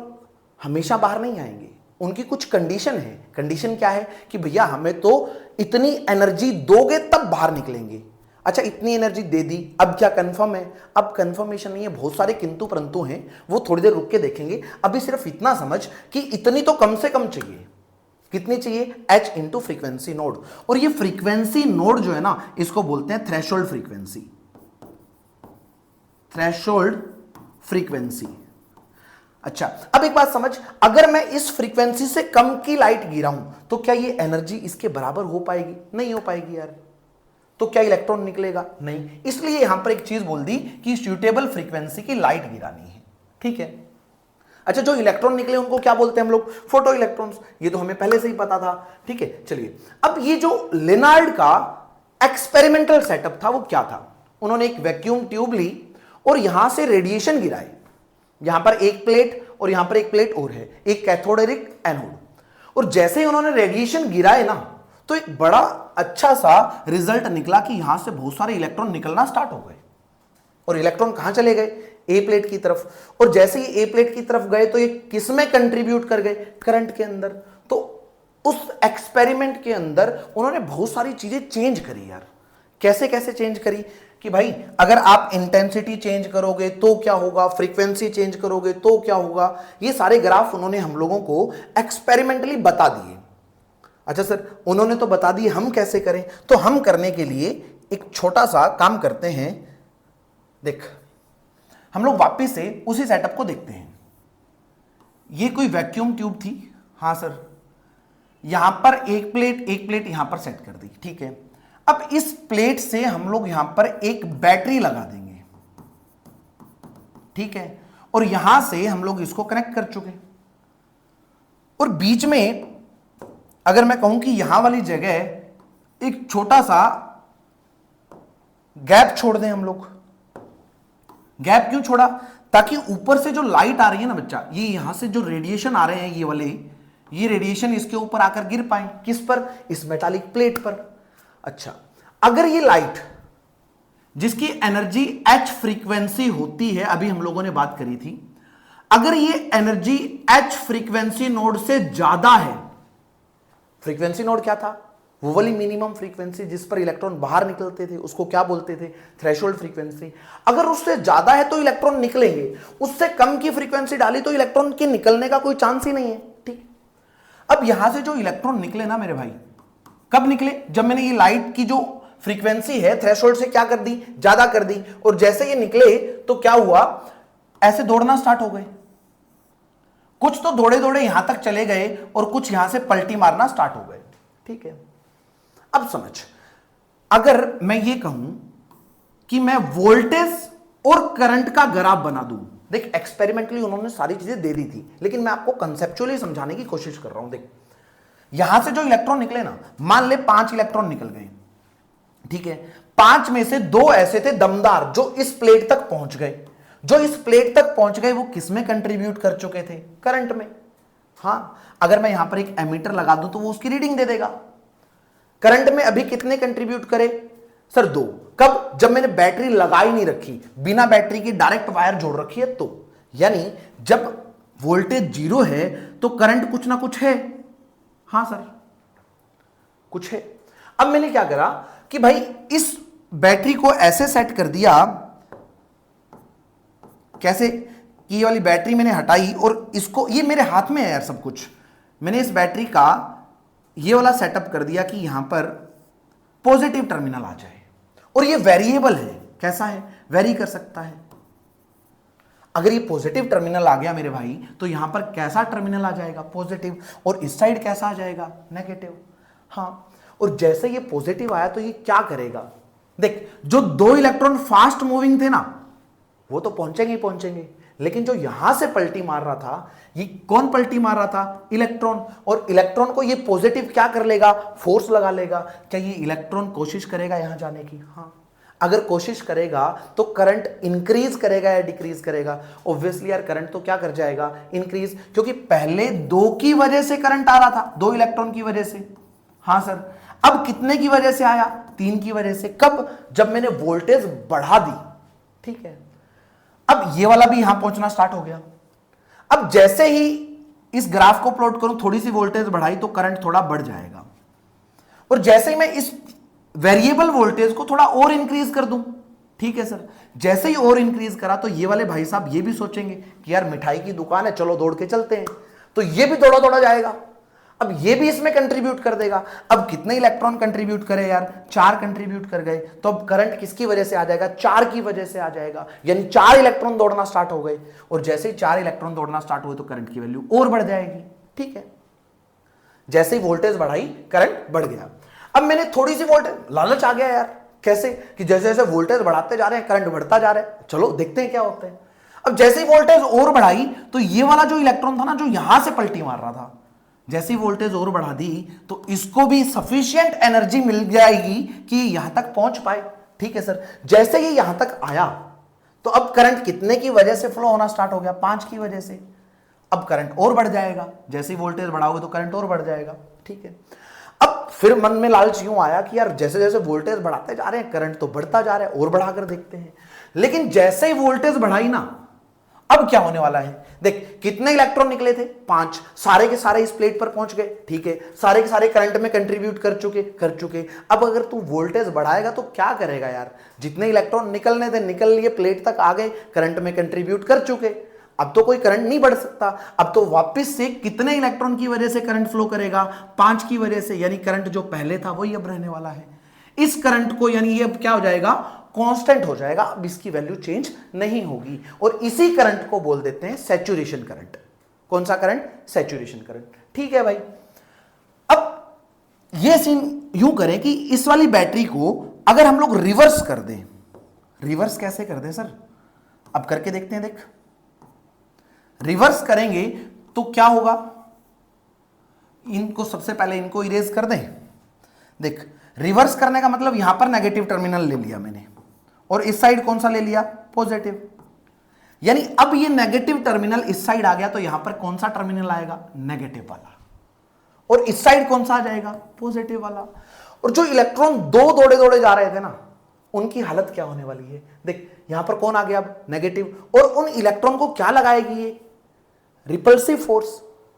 हमेशा बाहर नहीं आएंगे, उनकी कुछ कंडीशन है। कंडीशन क्या है कि भैया हमें तो इतनी एनर्जी दोगे तब बाहर निकलेंगे। अच्छा, इतनी एनर्जी दे दी, अब क्या कंफर्म है? अब कंफर्मेशन नहीं है, बहुत सारे किंतु परंतु हैं, वो थोड़ी देर रुक के देखेंगे। अभी सिर्फ इतना समझ कि इतनी तो कम से कम चाहिए। कितनी चाहिए, h इंटू फ्रीक्वेंसी नोड। और ये फ्रीक्वेंसी नोड जो है ना, इसको बोलते हैं थ्रेशोल्ड फ्रीक्वेंसी। Threshold frequency. अच्छा, अब एक बात समझ, अगर मैं इस फ्रीक्वेंसी से कम की लाइट गिराऊं तो क्या ये एनर्जी इसके बराबर हो पाएगी? नहीं हो पाएगी यार। तो क्या इलेक्ट्रॉन निकलेगा? नहीं। इसलिए यहां पर एक चीज बोल दी कि सूटेबल फ्रीक्वेंसी की लाइट गिरानी है। ठीक है। अच्छा, जो इलेक्ट्रॉन निकले उनको क्या बोलते हैं हम लोग? Photo electrons. ये तो हमें पहले से ही पता था। ठीक है, चलिए अब ये जो लेनार्ड का एक्सपेरिमेंटल सेटअप था वो क्या था? उन्होंने एक वैक्यूम ट्यूब ली और यहां से रेडिएशन गिराए। यहां पर एक प्लेट और यहां पर एक प्लेट और है, एक कैथोड और एक एनोड। और जैसे ही उन्होंने रेडिएशन गिराए ना, तो एक बड़ा अच्छा सा रिजल्ट निकला कि यहां से बहुत सारे इलेक्ट्रॉन निकलना स्टार्ट हो गए। और इलेक्ट्रॉन कहां चले गए? ए प्लेट की तरफ। और जैसे ही ए प्लेट की तरफ गए तो ये किस में कंट्रीब्यूट कर गए? करंट के अंदर। तो उस एक्सपेरिमेंट के अंदर उन्होंने बहुत सारी चीजें चेंज करी यार। कैसे कैसे चेंज करी कि भाई अगर आप इंटेंसिटी चेंज करोगे तो क्या होगा, फ्रीक्वेंसी चेंज करोगे तो क्या होगा, ये सारे ग्राफ उन्होंने हम लोगों को एक्सपेरिमेंटली बता दिए। अच्छा सर, उन्होंने तो बता दिए, हम कैसे करें? तो हम करने के लिए एक छोटा सा काम करते हैं। देख, हम लोग वापस से उसी सेटअप को देखते हैं। ये कोई वैक्यूम ट्यूब थी, हाँ सर, यहां पर एक प्लेट यहां पर सेट कर दी। ठीक है, अब इस प्लेट से हम लोग यहां पर एक बैटरी लगा देंगे। ठीक है, और यहां से हम लोग इसको कनेक्ट कर चुके। और बीच में अगर मैं कहूं कि यहां वाली जगह एक छोटा सा गैप छोड़ दें हम लोग। गैप क्यों छोड़ा? ताकि ऊपर से जो लाइट आ रही है ना बच्चा, ये यहां से जो रेडिएशन आ रहे हैं ये वाले, ये रेडिएशन इसके ऊपर आकर गिर पाए। किस पर? इस मेटालिक प्लेट पर। अच्छा, अगर ये लाइट जिसकी एनर्जी एच फ्रीक्वेंसी होती है, अभी हम लोगों ने बात करी थी, अगर ये एनर्जी एच फ्रीक्वेंसी नोड से ज्यादा है, फ्रीक्वेंसी नोड क्या था? वो वाली मिनिमम फ्रीक्वेंसी जिस पर इलेक्ट्रॉन बाहर निकलते थे, उसको क्या बोलते थे? Threshold frequency. अगर उससे ज्यादा है तो इलेक्ट्रॉन निकलेंगे, उससे कम की फ्रीक्वेंसी डाली तो इलेक्ट्रॉन के निकलने का कोई चांस ही नहीं है। ठीक, अब यहां से जो इलेक्ट्रॉन निकले ना मेरे भाई, कब निकले? जब मैंने ये लाइट की जो फ्रीक्वेंसी है थ्रेशोल्ड से क्या कर दी? ज्यादा कर दी। और जैसे ये निकले तो क्या हुआ? ऐसे दौड़ना स्टार्ट हो गए। कुछ तो दौड़े दौड़े यहां तक चले गए और कुछ यहां से पलटी मारना स्टार्ट हो गए। ठीक है, अब समझ, अगर मैं ये कहूं कि मैं वोल्टेज और करंट का ग्राफ बना दूं। देख, एक्सपेरिमेंटली उन्होंने सारी चीजें दे दी थी, लेकिन मैं आपको कंसेप्चुअली समझाने की कोशिश कर रहा हूं। देख, यहां से जो इलेक्ट्रॉन निकले ना, मान ले 5 इलेक्ट्रॉन निकल गए। ठीक है, 5 में से 2 ऐसे थे दमदार जो इस प्लेट तक पहुंच गए। जो इस प्लेट तक पहुंच गए वो किस में कंट्रीब्यूट कर चुके थे? करंट में। हां, अगर मैं यहां पर एक एमीटर लगा दूं तो वो उसकी रीडिंग दे देगा। करंट में अभी कितने कंट्रीब्यूट करे? सर 2। कब? जब मैंने बैटरी लगा ही नहीं रखी, बिना बैटरी की डायरेक्ट वायर जोड़ रखी है तो। यानी जब वोल्टेज 0 है तो करंट कुछ ना कुछ है। हां सर, कुछ है। अब मैंने क्या करा कि भाई इस बैटरी को ऐसे सेट कर दिया, कैसे कि ये वाली बैटरी मैंने हटाई और इसको, ये मेरे हाथ में है यार सब कुछ। मैंने इस बैटरी का ये वाला सेटअप कर दिया कि यहां पर पॉजिटिव टर्मिनल आ जाए। और ये वेरिएबल है। कैसा है? वेरी कर सकता है। अगर ये पॉजिटिव टर्मिनल आ गया मेरे भाई, तो यहां पर कैसा टर्मिनल आ जाएगा? पॉजिटिव। और इस साइड कैसा आ जाएगा? नेगेटिव। हां, और जैसे ये पॉजिटिव आया तो ये क्या करेगा? देख, जो 2 इलेक्ट्रॉन फास्ट मूविंग थे ना, वो तो पहुंचेंगे ही पहुंचेंगे, लेकिन जो यहां से पलटी मार रहा था, ये कौन पलटी मार रहा था? इलेक्ट्रॉन। और इलेक्ट्रॉन को ये पॉजिटिव क्या कर लेगा? फोर्स लगा लेगा। क्या ये इलेक्ट्रॉन कोशिश करेगा यहां जाने की? हां, अगर कोशिश करेगा तो करंट इंक्रीज करेगा या डिक्रीज करेगा? ऑब्वियसली यार करंट तो क्या कर जाएगा? इंक्रीज, क्योंकि पहले 2 की वजह से करंट आ रहा था, 2 इलेक्ट्रॉन की वजह से। हां सर, अब कितने की वजह से आया? 3 की वजह से। कब? जब मैंने वोल्टेज बढ़ा दी। ठीक है, अब ये वाला भी यहां पहुंचना स्टार्ट हो गया। अब जैसे ही इस ग्राफ को प्लॉट करूं, थोड़ी सी वोल्टेज बढ़ाई तो करंट थोड़ा बढ़ जाएगा। और जैसे ही मैं इस वेरिएबल वोल्टेज को थोड़ा और इंक्रीज कर दूं, ठीक है सर, जैसे ही और इंक्रीज करा तो ये वाले भाई साहब ये भी सोचेंगे कि यार मिठाई की दुकान है, चलो दौड़ के चलते हैं, तो ये भी दौड़ा दौड़ा जाएगा। अब ये भी इसमें कंट्रीब्यूट कर देगा। अब कितने इलेक्ट्रॉन कंट्रीब्यूट करे यार, 4 कंट्रीब्यूट कर गए, तो अब करंट किसकी वजह से आ जाएगा, 4 की वजह से आ जाएगा, यानी 4 इलेक्ट्रॉन दौड़ना स्टार्ट हो गए, और जैसे ही 4 इलेक्ट्रॉन दौड़ना स्टार्ट हुए तो करंट की वैल्यू और बढ़ जाएगी। ठीक है, जैसे ही वोल्टेज बढ़ाई करंट बढ़ गया। अब मैंने थोड़ी सी वोल्टेज, लालच आ गया यार, कैसे कि जैसे जैसे वोल्टेज बढ़ाते जा रहे हैं करंट बढ़ता जा रहा है, चलो देखते हैं क्या होता है। अब जैसे ही वोल्टेज और बढ़ाई तो ये वाला जो इलेक्ट्रॉन था ना, जो यहां से पलटी मार रहा था, जैसे ही वोल्टेज और बढ़ा दी तो इसको भी सफिशिएंट एनर्जी मिल जाएगी कि यहां तक पहुंच पाए। ठीक है सर, जैसे ही यहां तक आया तो अब करंट कितने की वजह से फ्लो होना स्टार्ट हो गया, 5 की वजह से। अब करंट और बढ़ जाएगा, जैसे ही वोल्टेज बढ़ाओगे तो करंट और बढ़ जाएगा। ठीक है, अब फिर मन में लालच यूं आया कि यार जैसे जैसे वोल्टेज बढ़ाते जा रहे हैं करंट तो बढ़ता जा रहा है, और बढ़ाकर देखते हैं। लेकिन जैसे ही वोल्टेज बढ़ाई ना, अब क्या होने वाला है, देख कितने इलेक्ट्रॉन निकले थे, 5, सारे के सारे इस प्लेट पर पहुंच गए। ठीक है, सारे के सारे करंट में कंट्रीब्यूट कर चुके। अब अगर तू वोल्टेज बढ़ाएगा तो क्या करेगा यार, जितने इलेक्ट्रॉन निकलने थे निकल लिए, प्लेट तक आ गए, करंट में कंट्रीब्यूट कर चुके। अब तो कोई करंट नहीं बढ़ सकता। अब तो वापस से कितने इलेक्ट्रॉन की वजह से करंट फ्लो करेगा, 5 की वजह से, यानी करंट जो पहले था वही अब रहने वाला है। इस करंट को, यानी ये अब क्या हो जाएगा, कांस्टेंट हो जाएगा, अब इसकी वैल्यू चेंज नहीं होगी, और इसी करंट को बोल देते हैं सैचुरेशन करंट। कौन सा करंट, सैचुरेशन करंट। ठीक है भाई, अब ये सीन यूं करें कि इस वाली बैटरी को अगर हम लोग रिवर्स कर दें, रिवर्स कैसे कर दें सर, अब करके देखते हैं। देख रिवर्स करेंगे तो क्या होगा, इनको सबसे पहले इनको इरेज कर दें। देख रिवर्स करने का मतलब यहां पर नेगेटिव टर्मिनल ले लिया मैंने, और इस साइड कौन सा ले लिया, पॉजिटिव। यानी अब ये नेगेटिव टर्मिनल इस साइड आ गया तो यहां पर कौन सा टर्मिनल आएगा, नेगेटिव वाला, और इस साइड कौन सा आ जाएगा, पॉजिटिव वाला। और जो इलेक्ट्रॉन दो दौड़े दौड़े जा रहे थे ना, उनकी हालत क्या होने वाली है, देख यहां पर कौन आ गया, अब नेगेटिव, और उन इलेक्ट्रॉन को क्या लगाएगी ये, रिपल्सिव फोर्स।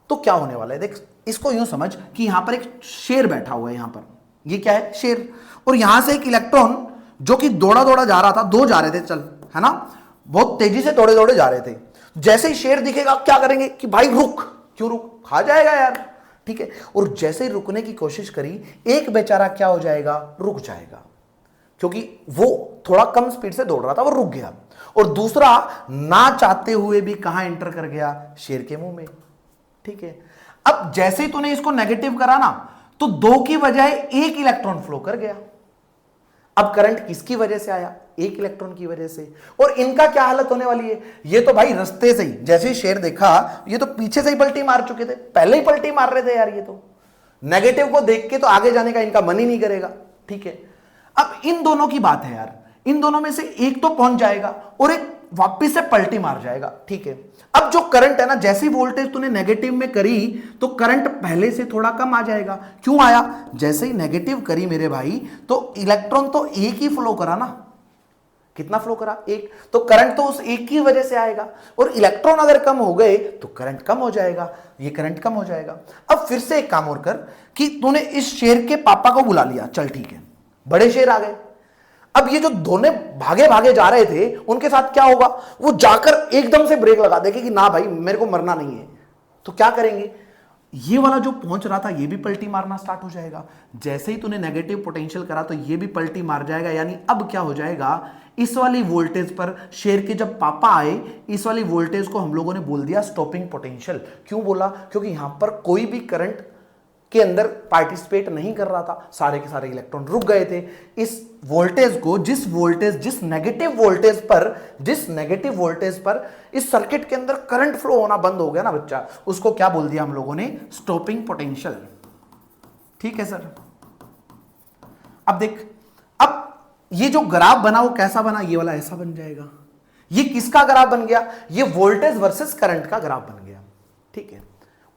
तो क्या होने वाला है, देख इसको यूं समझ कि यहां पर एक शेर बैठा हुआ है, यहां पर ये क्या है, शेर, और यहां से एक इलेक्ट्रॉन जो कि दौड़ा दौड़ा जा रहा था, दो जा रहे थे, चल है ना, बहुत तेजी से दौड़े दौड़े जा रहे थे। जैसे ही शेर दिखेगा क्या करेंगे कि भाई रुक, क्यों रुक, खा जाएगा यार। ठीक है, और जैसे ही रुकने की कोशिश करी, एक बेचारा क्या हो जाएगा, रुक जाएगा, क्योंकि वो थोड़ा कम स्पीड से दौड़ रहा था, वो रुक गया। और दूसरा ना चाहते हुए भी कहां एंटर कर गया, शेर के मुंह में। ठीक है, अब जैसे ही तूने इसको नेगेटिव करा ना, तो 2 की बजाय 1 इलेक्ट्रॉन फ्लो कर गया। अब करंट किसकी वजह से आया, 1 इलेक्ट्रॉन की वजह से। और इनका क्या हालत होने वाली है, ये तो भाई रास्ते से ही, जैसे ही शेर देखा, ये तो पीछे से ही पलटी मार चुके थे, पहले ही पलटी मार रहे थे यार, ये तो नेगेटिव को देख के तो आगे जाने का इनका मन ही नहीं करेगा। ठीक है, अब इन दोनों की बात है यार, इन दोनों में से एक तो पहुंच जाएगा और एक वापिस से पलटी मार जाएगा। ठीक है, अब जो करंट है ना, जैसी वोल्टेज तूने नेगेटिव में करी तो करंट पहले से थोड़ा कम आ जाएगा। क्यों आया, जैसे ही नेगेटिव करी मेरे भाई, तो इलेक्ट्रॉन तो एक ही फ्लो करा ना, कितना फ्लो करा, 1, तो करंट तो उस 1 की वजह से आएगा, और इलेक्ट्रॉन अगर कम हो गए तो करंट कम हो जाएगा, ये करंट कम हो जाएगा। अब फिर से एक काम और कर कि तूने इस शेर के पापा को बुला लिया, चल ठीक है, बड़े शेर आ गए। अब ये जो दोनों भागे भागे जा रहे थे, उनके साथ क्या होगा, वो जाकर एकदम से ब्रेक लगा देंगे कि ना भाई मेरे को मरना नहीं है। तो क्या करेंगे, ये वाला जो पहुंच रहा था ये भी पलटी मारना स्टार्ट हो जाएगा। जैसे ही तूने नेगेटिव पोटेंशियल करा तो ये भी पलटी मार जाएगा। यानी अब क्या हो जाएगा, इस वाली वोल्टेज पर शेर के जब पापा आए, इस वाली वोल्टेज को हम लोगों ने बोल दिया स्टॉपिंग पोटेंशियल। क्यों बोला, क्योंकि यहां पर कोई भी करंट के अंदर पार्टिसिपेट नहीं कर रहा था, सारे के सारे इलेक्ट्रॉन रुक गए थे। इस वोल्टेज को, जिस नेगेटिव वोल्टेज पर इस सर्किट के अंदर करंट फ्लो होना बंद हो गया ना बच्चा, उसको क्या बोल दिया हम लोगों ने, स्टॉपिंग पोटेंशियल। ठीक है सर, अब देख, अब ये जो ग्राफ बना वो कैसा बना, ये वाला ऐसा बन जाएगा। ये किसका ग्राफ बन गया, ये वोल्टेज वर्सेस करंट का ग्राफ बन गया। ठीक है,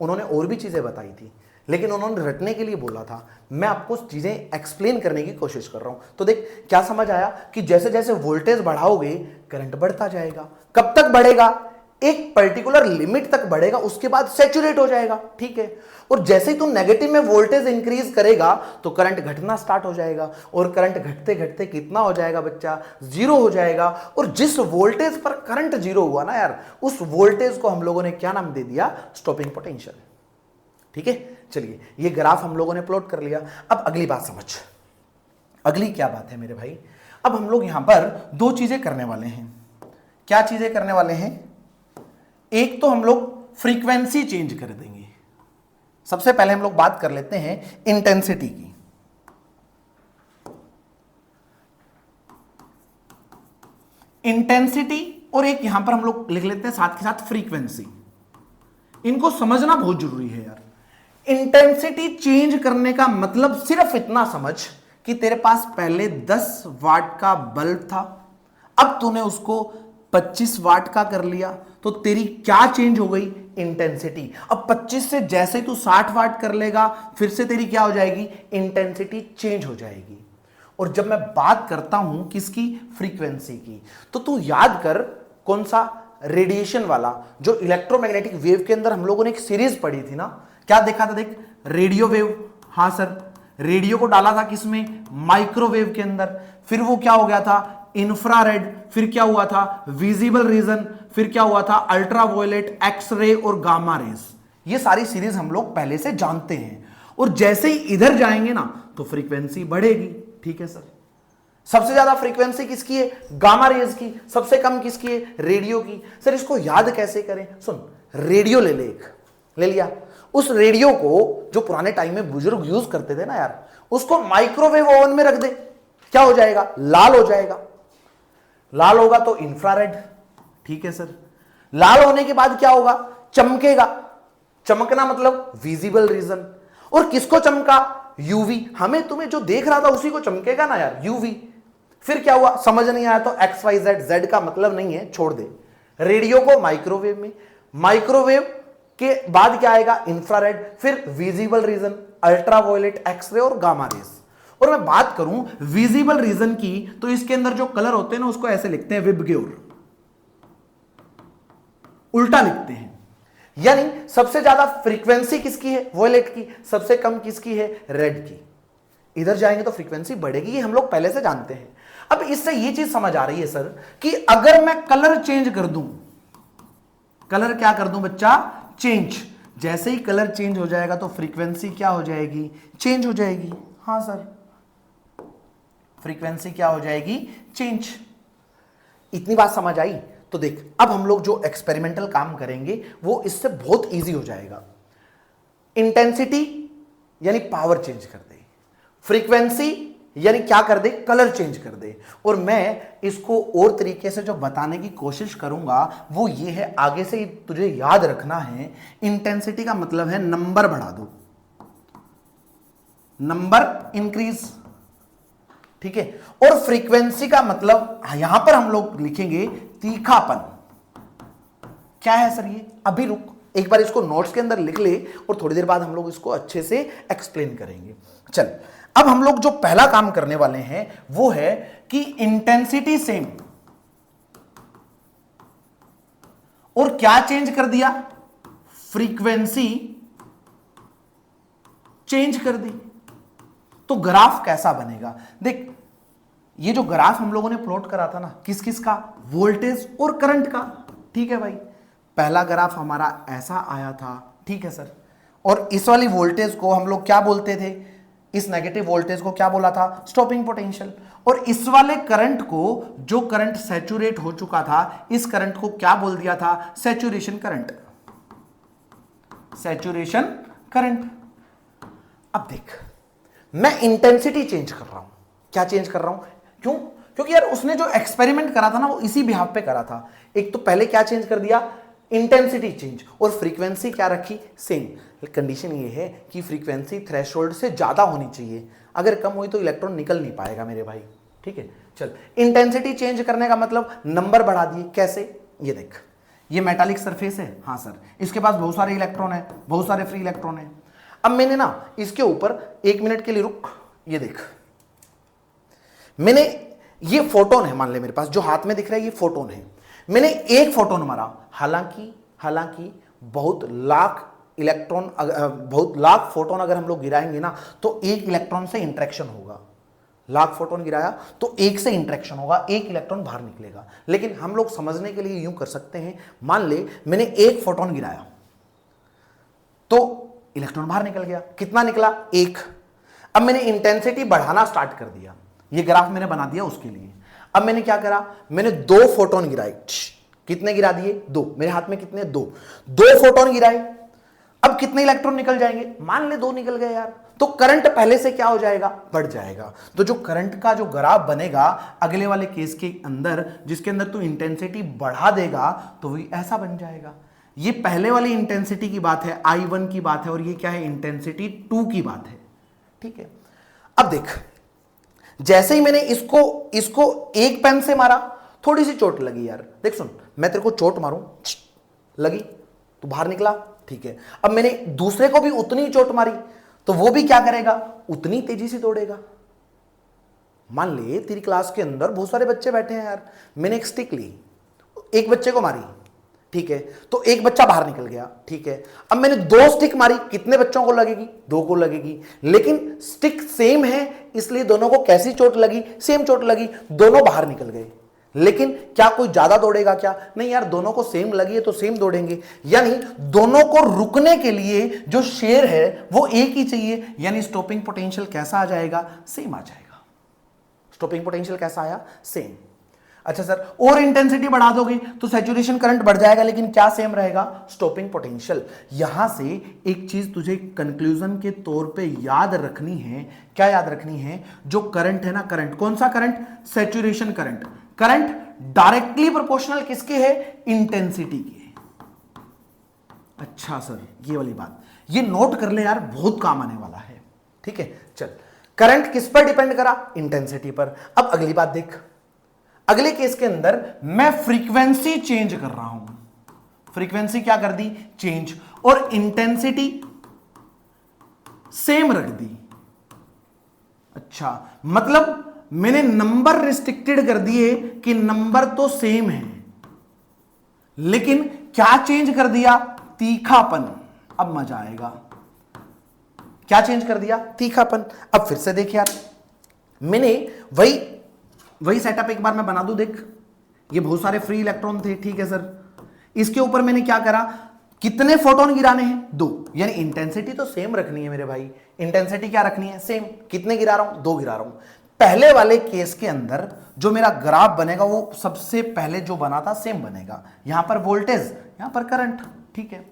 उन्होंने और भी चीजें बताई थी, लेकिन उन्होंने रटने के लिए बोला था, मैं आपको चीजें एक्सप्लेन करने की कोशिश कर रहा हूं। तो देख क्या समझ आया कि जैसे जैसे वोल्टेज बढ़ाओगे करंट बढ़ता जाएगा। कब तक बढ़ेगा, एक पर्टिकुलर लिमिट तक बढ़ेगा, उसके बाद सैचुरेट हो जाएगा। ठीक है, और जैसे ही तुम नेगेटिव में वोल्टेज इंक्रीज करेगा तो करंट घटना स्टार्ट हो जाएगा, और करंट घटते घटते कितना हो जाएगा बच्चा, 0 हो जाएगा। और जिस वोल्टेज पर करंट 0 हुआ ना यार, उस वोल्टेज को हम लोगों ने क्या नाम दे दिया, स्टॉपिंग पोटेंशियल। ठीक है, चलिए ये ग्राफ हम लोगों ने प्लॉट कर लिया। अब अगली बात समझ, अगली क्या बात है मेरे भाई, अब हम लोग यहां पर दो चीजें करने वाले हैं। क्या चीजें करने वाले हैं? एक तो हम लोग फ्रीक्वेंसी चेंज कर देंगे। सबसे पहले हम लोग बात कर लेते हैं इंटेंसिटी की। इंटेंसिटी और एक यहां पर हम लोग लिख लेते हैं साथ के साथ फ्रीक्वेंसी। इनको समझना बहुत जरूरी है यार। इंटेंसिटी चेंज करने का मतलब सिर्फ इतना समझ कि तेरे पास पहले 10 वाट का बल्ब था, अब तूने उसको 25 वाट का कर लिया, तो तेरी क्या चेंज हो गई? इंटेंसिटी। अब 25 से जैसे तू 60 वाट कर लेगा, फिर से तेरी क्या हो जाएगी? इंटेंसिटी चेंज हो जाएगी। और जब मैं बात करता हूं किसकी? फ्रीक्वेंसी की, तो तू याद कर कौन सा? रेडिएशन वाला, जो इलेक्ट्रोमैग्नेटिक वेव के अंदर हम लोगों ने एक सीरीज पढ़ी थी ना, क्या देखा था? देख, रेडियो वेव, हाँ सर, रेडियो को डाला था किसमें? माइक्रोवेव के अंदर। फिर वो क्या हो गया था? इंफ्रारेड। फिर क्या हुआ था? Visible region. फिर क्या हुआ था? अल्ट्रावायलेट, एक्सरे और गामा रेज। ये सारी सीरीज हम लोग पहले से जानते हैं। और जैसे ही इधर जाएंगे ना, तो फ्रीक्वेंसी बढ़ेगी। ठीक है सर, सबसे ज्यादा फ्रीक्वेंसी किसकी है? गामा रेज की। सबसे कम किसकी है? रेडियो की। सर इसको याद कैसे करें? सुन, रेडियो ले ले, एक ले लिया। उस रेडियो को जो पुराने टाइम में बुजुर्ग यूज करते थे ना यार, उसको माइक्रोवेव ओवन में रख दे, क्या हो जाएगा? लाल हो जाएगा। लाल होगा तो इंफ्रारेड। ठीक है सर, लाल होने के बाद क्या होगा? चमकेगा। चमकना मतलब विजिबल रीजन। और किसको चमका? यूवी। हमें तुम्हें जो देख रहा था उसी को चमकेगा ना यार, यूवी। फिर क्या हुआ? समझ नहीं आया तो एक्स वाई जेड, जेड का मतलब नहीं है, छोड़ दे। रेडियो को माइक्रोवेव में, माइक्रोवेव के बाद क्या आएगा? इंफ्रारेड, फिर विजिबल रीजन, अल्ट्रावायलेट, एक्सरे और गामा रेज। और मैं बात करूं विजिबल रीजन की, तो इसके अंदर जो कलर होते हैं ना, उसको ऐसे लिखते हैं विबग्योर, उल्टा लिखते हैं। यानी सबसे ज्यादा फ्रीक्वेंसी किसकी है? वॉयलेट की। सबसे कम किसकी है? रेड की। इधर जाएंगे तो फ्रीक्वेंसी बढ़ेगी, ये हम लोग पहले से जानते हैं। अब इससे ये चीज समझ आ रही है सर कि अगर मैं कलर चेंज कर दूं, कलर क्या कर दूं बच्चा? चेंज। जैसे ही कलर चेंज हो जाएगा तो फ्रीक्वेंसी क्या हो जाएगी? चेंज हो जाएगी। हाँ सर, फ्रीक्वेंसी क्या हो जाएगी? चेंज। इतनी बात समझ आई? तो देख, अब हम लोग जो एक्सपेरिमेंटल काम करेंगे वो इससे बहुत इजी हो जाएगा। इंटेंसिटी यानी पावर चेंज कर दे, फ्रीक्वेंसी यानी क्या कर दे? कलर चेंज कर दे। और मैं इसको और तरीके से जो बताने की कोशिश करूंगा वो ये है, आगे से तुझे याद रखना है, इंटेंसिटी का मतलब है नंबर बढ़ा दो, नंबर इंक्रीज। ठीक है, और फ्रीक्वेंसी का मतलब यहां पर हम लोग लिखेंगे तीखापन। क्या है सर ये? अभी रुक, एक बार इसको नोट्स के अंदर लिख ले और थोड़ी देर बाद हम लोग इसको अच्छे से एक्सप्लेन करेंगे। चल, अब हम लोग जो पहला काम करने वाले हैं वो है कि इंटेंसिटी सेम, और क्या चेंज कर दिया? फ्रीक्वेंसी चेंज कर दी। तो ग्राफ कैसा बनेगा? देख, ये जो ग्राफ हम लोगों ने प्लॉट करा था ना, किस किस का? वोल्टेज और करंट का। ठीक है भाई, पहला ग्राफ हमारा ऐसा आया था। ठीक है सर, और इस वाली वोल्टेज को हम लोग क्या बोलते थे? इस नेगेटिव वोल्टेज को क्या बोला था? Stopping potential. और इस वाले करंट को, जो करंट सैचुरेट हो चुका था, इस करंट को क्या बोल दिया था? Saturation current, saturation current. अब देख, मैं इंटेंसिटी चेंज कर रहा हूं। क्या चेंज कर रहा हूं? क्यों? क्योंकि यार उसने जो एक्सपेरिमेंट करा था ना, वो इसी बिहाफ पे करा था। एक तो पहले क्या चेंज कर दिया? इंटेंसिटी चेंज, और फ्रीक्वेंसी क्या रखी? सेम। कंडीशन ये है कि फ्रीक्वेंसी थ्रेशोल्ड से ज्यादा होनी चाहिए, अगर कम हुई तो इलेक्ट्रॉन निकल नहीं पाएगा मेरे भाई। ठीक है, चल, इंटेंसिटी चेंज करने का मतलब नंबर बढ़ा दिए। कैसे? ये देख, ये मेटालिक सरफेस है, हाँ सर, इसके पास बहुत सारे इलेक्ट्रॉन है, बहुत सारे फ्री इलेक्ट्रॉन है। अब मैंने ना इसके ऊपर 1 मिनट के लिए रुक, ये देख, मैंने, ये फोटोन है मान ले मेरे पास, जो हाथ में दिख रहा है ये फोटोन है। मैंने एक फोटोन मारा, हालांकि बहुत लाख इलेक्ट्रॉन, बहुत लाख फोटोन अगर हम लोग गिराएंगे ना, तो एक इलेक्ट्रॉन से इंटरेक्शन होगा। लाख फोटोन गिराया तो एक से इंटरेक्शन होगा, एक इलेक्ट्रॉन बाहर निकलेगा। लेकिन हम लोग समझने के लिए यूं कर सकते हैं, मान ले मैंने एक फोटोन गिराया, तो इलेक्ट्रॉन बाहर निकल गया। कितना निकला? 1। अब मैंने इंटेंसिटी बढ़ाना स्टार्ट कर दिया, ये ग्राफ मैंने बना दिया उसके लिए। अब मैंने क्या करा, मैंने 2 फोटोन गिराए। कितने गिरा दिए? 2। मेरे हाथ में कितने? 2 फोटोन गिराए। अब कितने इलेक्ट्रॉन निकल जाएंगे? मान ले 2 निकल गए यार। तो करंट पहले से क्या हो जाएगा? बढ़ जाएगा। तो जो करंट का जो ग्राफ बनेगा अगले वाले केस के अंदर, जिसके अंदर तू इंटेंसिटी बढ़ा देगा, तो वही ऐसा बन जाएगा। ये पहले वाली इंटेंसिटी की बात है, I1 की बात है, और ये क्या है? इंटेंसिटी 2 की बात है। ठीक है, अब देख, जैसे ही मैंने इसको एक पेन से मारा, थोड़ी सी चोट लगी यार। देख सुन, मैं तेरे को चोट मारूं, लगी, तू बाहर निकला, ठीक है। अब मैंने दूसरे को भी उतनी ही चोट मारी, तो वो भी क्या करेगा? उतनी तेजी से दौड़ेगा। मान ले तेरी क्लास के अंदर बहुत सारे बच्चे बैठे हैं यार, मैंने एक स्टिक ली, एक बच्चे को मारी, ठीक है, तो एक बच्चा बाहर निकल गया, ठीक है। अब मैंने 2 स्टिक मारी, कितने बच्चों को लगेगी? 2 को लगेगी, लेकिन स्टिक सेम है, इसलिए दोनों को कैसी चोट लगी? सेम चोट लगी, दोनों बाहर निकल गए। लेकिन क्या कोई ज्यादा दौड़ेगा क्या? नहीं यार, दोनों को सेम लगी है तो सेम दौड़ेंगे। यानी दोनों को रुकने के लिए जो शेर है वो एक ही चाहिए, यानी स्टॉपिंग पोटेंशियल कैसा आ जाएगा? सेम आ जाएगा। स्टॉपिंग पोटेंशियल कैसा आया? सेम। अच्छा सर, और इंटेंसिटी बढ़ा दोगे तो सैचुरेशन करंट बढ़ जाएगा, लेकिन क्या सेम रहेगा? Stopping potential. यहां से एक चीज तुझे कंक्लूजन के तौर पे याद रखनी है। क्या याद रखनी है? जो करंट है ना, करंट, कौन सा current? Saturation current. Current directly proportional किसके है? इंटेंसिटी की। अच्छा सर, ये वाली बात ये नोट कर ले यार, बहुत काम आने वाला है। ठीक है, चल, करंट किस पर डिपेंड करा? इंटेंसिटी पर। अब अगली बात देख, अगले केस के अंदर मैं फ्रीक्वेंसी चेंज कर रहा हूं। फ्रीक्वेंसी क्या कर दी? चेंज, और इंटेंसिटी सेम रख दी। अच्छा, मतलब मैंने नंबर रिस्ट्रिक्टेड कर दिए कि नंबर तो सेम है, लेकिन क्या चेंज कर दिया? तीखापन। अब मजा आएगा। क्या चेंज कर दिया? तीखापन। अब फिर से देख यार, मैंने वही सेटअप एक बार मैं बना दूं। देख, ये बहुत सारे फ्री इलेक्ट्रॉन थे, ठीक है सर। इसके ऊपर मैंने क्या करा? कितने फोटोन गिराने हैं? 2। यानी इंटेंसिटी तो सेम रखनी है मेरे भाई। इंटेंसिटी क्या रखनी है? सेम। कितने गिरा रहा हूं? 2 गिरा रहा हूं। पहले वाले केस के अंदर जो मेरा ग्राफ बनेगा वो सबसे पहले जो बना था सेम बनेगा। यहां पर वोल्टेज, यहां पर करंट, ठीक है।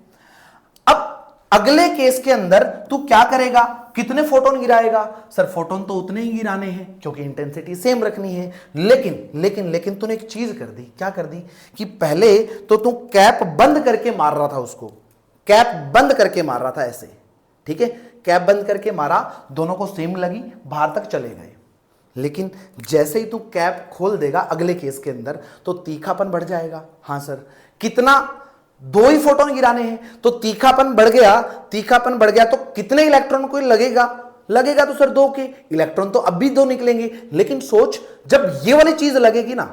अब अगले केस के अंदर तू क्या करेगा? कितने फोटोन गिराएगा? सर फोटोन तो उतने ही गिराने हैं क्योंकि इंटेंसिटी सेम रखनी है। लेकिन तूने एक चीज कर दी। क्या कर दी? कि पहले तो तू कैप बंद करके मार रहा था उसको, कैप बंद करके मार रहा था ऐसे, ठीक है। कैप बंद करके मारा, दोनों को सेम लगी, बाहर तक चले गए। लेकिन जैसे ही तू कैप खोल देगा अगले केस के अंदर, तो तीखापन बढ़ जाएगा। हाँ सर, कितना? 2 ही फोटोन गिराने हैं, तो तीखापन बढ़ गया। तीखापन बढ़ गया तो कितने इलेक्ट्रॉन को लगेगा? तो सर 2 के। इलेक्ट्रॉन तो अब भी 2 निकलेंगे, लेकिन सोच, जब ये वाली चीज लगेगी ना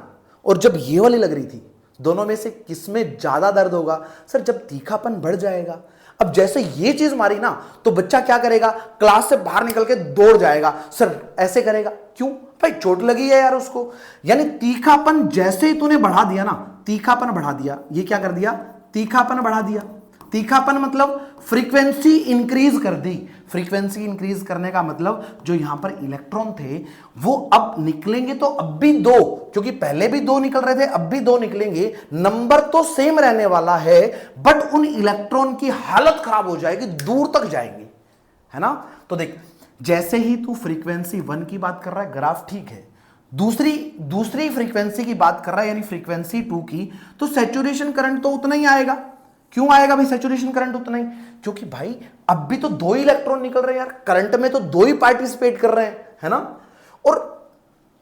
और जब ये वाली लग रही थी, दोनों में से किसमें ज्यादा दर्द होगा? सर जब तीखापन बढ़ जाएगा। अब जैसे ये चीज मारी ना, तो बच्चा क्या करेगा? क्लास से बाहर निकल के दौड़ जाएगा। सर ऐसे करेगा, क्यों भाई? चोट लगी है यार उसको। यानी तीखापन जैसे ही तूने बढ़ा दिया ना, तीखापन बढ़ा दिया, ये क्या कर दिया? तीखापन बढ़ा दिया। तीखापन मतलब फ्रीक्वेंसी इंक्रीज कर दी। फ्रीक्वेंसी इंक्रीज करने का मतलब जो यहां पर इलेक्ट्रॉन थे वो अब निकलेंगे तो अब भी 2, क्योंकि पहले भी 2 निकल रहे थे, अब भी 2 निकलेंगे। नंबर तो सेम रहने वाला है, बट उन इलेक्ट्रॉन की हालत खराब हो जाएगी, दूर तक जाएंगे, है ना। तो देख, जैसे ही तू फ्रीक्वेंसी 1 की बात कर रहा है, ग्राफ ठीक है। दूसरी फ्रीक्वेंसी की बात कर रहा है, यानी फ्रीक्वेंसी 2 की, तो सैचुरेशन करंट तो उतना ही आएगा। क्यों आएगा भाई सैचुरेशन करंट उतना ही? क्योंकि भाई अब भी तो 2 ही इलेक्ट्रॉन निकल रहे हैं यार, करंट में तो 2 ही पार्टिसिपेट कर रहे हैं, है ना। और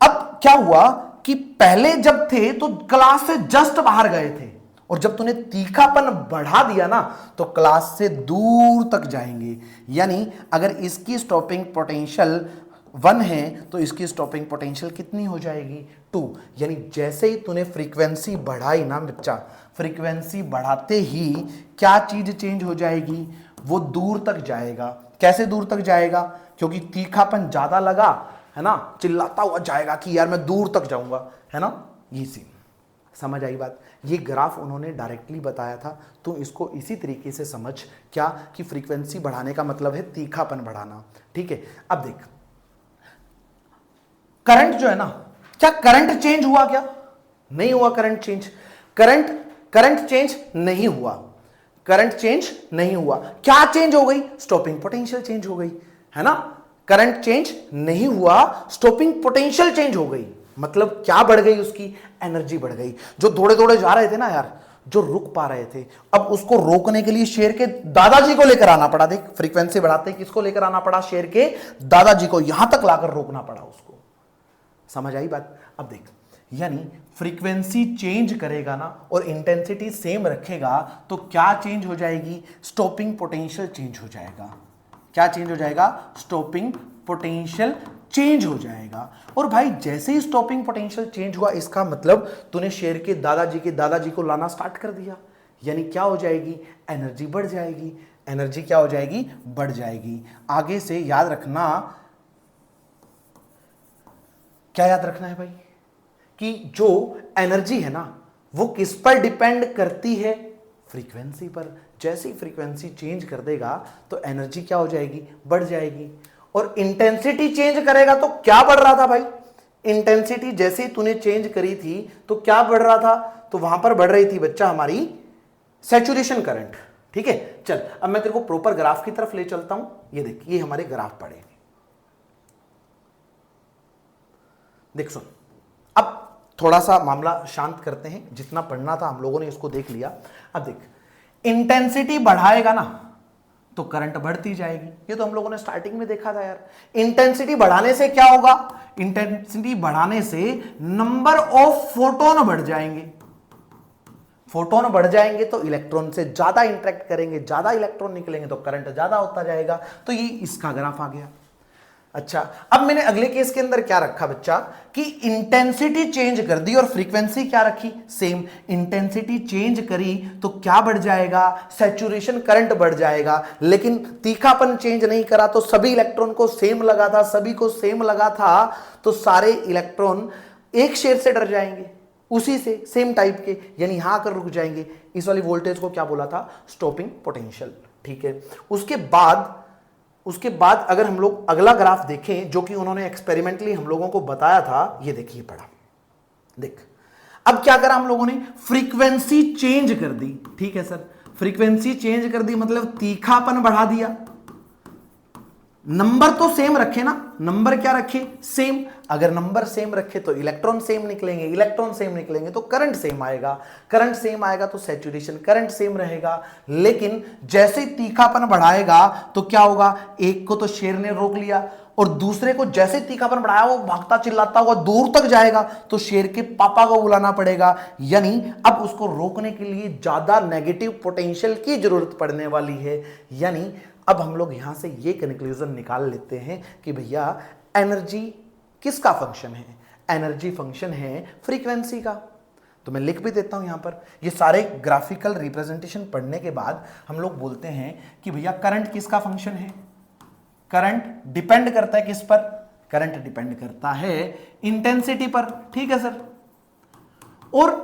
अब क्या हुआ कि पहले जब थे तो क्लास से जस्ट बाहर गए थे, और जब तूने तीखापन बढ़ा दिया ना, तो क्लास से दूर तक जाएंगे। यानी अगर इसकी स्टॉपिंग पोटेंशियल 1 है तो इसकी स्टॉपिंग पोटेंशियल कितनी हो जाएगी? 2। यानी जैसे ही तूने फ्रीक्वेंसी बढ़ाई ना बच्चा, फ्रीक्वेंसी बढ़ाते ही क्या चीज चेंज हो जाएगी? वो दूर तक जाएगा। कैसे दूर तक जाएगा? क्योंकि तीखापन ज्यादा लगा, है ना, चिल्लाता हुआ जाएगा कि यार मैं दूर तक जाऊंगा, है ना। ये सीन समझ आई बात? ये ग्राफ उन्होंने डायरेक्टली बताया था, तो इसको इसी तरीके से समझ, क्या कि फ्रीक्वेंसी बढ़ाने का मतलब है तीखापन बढ़ाना। ठीक है, अब देख करंट जो है ना, क्या करंट चेंज हुआ? क्या नहीं हुआ करंट चेंज? करंट चेंज नहीं हुआ, करंट चेंज नहीं हुआ। क्या चेंज हो गई? स्टॉपिंग पोटेंशियल चेंज हो गई, है ना? करंट चेंज नहीं हुआ, स्टॉपिंग पोटेंशियल चेंज हो गई। मतलब क्या बढ़ गई? उसकी एनर्जी बढ़ गई। जो दौड़े दौड़े जा रहे थे ना यार, जो रुक पा रहे थे, अब उसको रोकने के लिए शेर के दादाजी को लेकर आना पड़ा। देख फ्रीक्वेंसी बढ़ाते किसको लेकर आना पड़ा? शेर के दादाजी को, यहां तक लाकर रोकना पड़ा उसको। समझ आई बात? अब देख, यानी फ्रीक्वेंसी चेंज करेगा ना और इंटेंसिटी सेम रखेगा तो क्या चेंज हो जाएगी? स्टॉपिंग पोटेंशियल चेंज हो जाएगा। क्या चेंज हो जाएगा? स्टॉपिंग पोटेंशियल चेंज हो जाएगा। और भाई जैसे ही स्टॉपिंग पोटेंशियल चेंज हुआ, इसका मतलब तूने शेर के दादाजी को लाना स्टार्ट कर दिया। यानी क्या हो जाएगी? एनर्जी बढ़ जाएगी। एनर्जी क्या हो जाएगी? बढ़ जाएगी। आगे से याद रखना, क्या याद रखना है भाई? कि जो एनर्जी है ना, वो किस पर डिपेंड करती है? फ्रीक्वेंसी पर। जैसे ही फ्रीक्वेंसी चेंज कर देगा तो एनर्जी क्या हो जाएगी? बढ़ जाएगी। और इंटेंसिटी चेंज करेगा तो क्या बढ़ रहा था भाई? इंटेंसिटी जैसे ही तूने चेंज करी थी तो क्या बढ़ रहा था? तो वहां पर बढ़ रही थी बच्चा हमारी सैचुरेशन करंट। ठीक है, चल अब मैं तेरे को प्रॉपर ग्राफ की तरफ ले चलता हूं। ये देख, ये हमारे ग्राफ पड़े, देख सुन। अब थोड़ा सा मामला शांत करते हैं, जितना पढ़ना था हम लोगों ने इसको देख लिया। अब देख, इंटेंसिटी बढ़ाएगा ना तो करंट बढ़ती जाएगी। ये तो हम लोगों ने स्टार्टिंग में देखा था यार। इंटेंसिटी बढ़ाने से क्या होगा? इंटेंसिटी बढ़ाने से नंबर ऑफ फोटोन बढ़ जाएंगे। फोटोन बढ़ जाएंगे तो इलेक्ट्रॉन से ज्यादा इंटरेक्ट करेंगे, ज्यादा इलेक्ट्रॉन निकलेंगे तो करंट ज्यादा होता जाएगा। तो ये इसका ग्राफ आ गया। अच्छा, अब मैंने अगले केस के अंदर क्या रखा बच्चा? कि इंटेंसिटी चेंज कर दी और फ्रीक्वेंसी क्या रखी? सेम। इंटेंसिटी चेंज करी तो क्या बढ़ जाएगा? सैचुरेशन करंट बढ़ जाएगा। लेकिन तीखापन चेंज नहीं करा तो सभी इलेक्ट्रॉन को सेम लगा था, सभी को सेम लगा था, तो सारे इलेक्ट्रॉन एक शेर से डर जाएंगे, उसी से सेम टाइप के, यानी यहां आकर रुक जाएंगे। इस वाली वोल्टेज को क्या बोला था? Stopping potential. ठीक है, उसके बाद अगर हम लोग अगला ग्राफ देखें, जो कि उन्होंने एक्सपेरिमेंटली हम लोगों को बताया था, ये देखिए पड़ा। देख, अब क्या करा हम लोगों ने? फ्रीक्वेंसी चेंज कर दी। ठीक है सर, फ्रीक्वेंसी चेंज कर दी मतलब तीखापन बढ़ा दिया। नंबर तो सेम रखे ना, नंबर क्या रखे? सेम। अगर नंबर सेम रखे तो इलेक्ट्रॉन सेम निकलेंगे, इलेक्ट्रॉन सेम निकलेंगे तो करंट सेम आएगा, करंट सेम आएगा तो सैचुरेशन करंट सेम रहेगा। लेकिन जैसे तीखापन बढ़ाएगा तो क्या होगा? एक को तो शेर ने रोक लिया और दूसरे को जैसे तीखापन बढ़ाया वो भागता चिल्लाता हुआ दूर तक जाएगा, तो शेर के पापा को बुलाना पड़ेगा। यानी अब उसको रोकने के लिए ज्यादा नेगेटिव पोटेंशियल की जरूरत पड़ने वाली है। यानी अब हम लोग यहां से ये कंक्लूजन निकाल लेते हैं कि भैया एनर्जी किसका फंक्शन है? एनर्जी फंक्शन है फ्रीक्वेंसी का। तो मैं लिख भी देता हूं यहां पर। ये सारे ग्राफिकल रिप्रेजेंटेशन पढ़ने के बाद हम लोग बोलते हैं कि भैया करंट किसका फंक्शन है? करंट डिपेंड करता है किस पर? करंट डिपेंड करता है इंटेंसिटी पर। ठीक है सर। और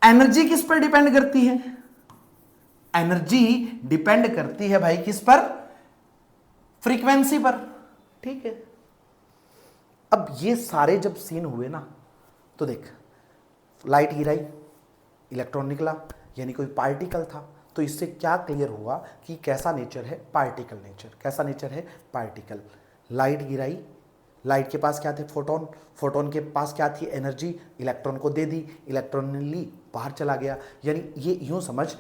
एनर्जी किस पर डिपेंड करती है? एनर्जी डिपेंड करती है भाई किस पर? फ्रीक्वेंसी पर। ठीक है, अब ये सारे जब सीन हुए ना, तो देख, लाइट गिराई, इलेक्ट्रॉन निकला, यानी कोई पार्टिकल था। तो इससे क्या क्लियर हुआ कि कैसा नेचर है? Particle nature. कैसा नेचर है? पार्टिकल। लाइट गिराई, लाइट के पास क्या थे? फोटोन। फोटोन के पास क्या थी? एनर्जी। इलेक्ट्रॉन को दे दी, इलेक्ट्रॉन ने ली, बाहर चला गया। यानी ये यूं समझ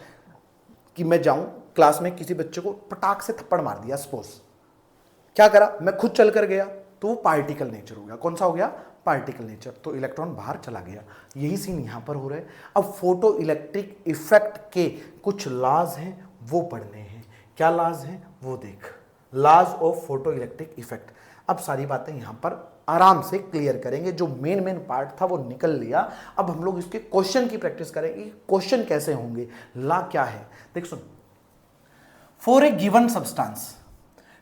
कि मैं जाऊं क्लास में, किसी बच्चे को पटाख से थप्पड़ मार दिया, सपोज। क्या करा? मैं खुद चल कर गया, तो वो पार्टिकल नेचर हो गया। कौन सा हो गया? Particle nature. तो इलेक्ट्रॉन बाहर चला गया। यही सीन यहां पर हो रहा है। अब फोटो इलेक्ट्रिक इफेक्ट के कुछ लॉज हैं, वो पढ़ने हैं। क्या लॉज हैं वो देख, laws of photo electric effect. अब सारी बातें यहां पर आराम से क्लियर करेंगे। जो मेन पार्ट था वो निकल लिया। अब हम लोग इसके क्वेश्चन की प्रैक्टिस करेंगे। क्वेश्चन कैसे होंगे, ला क्या है, देख सुन। For a given substance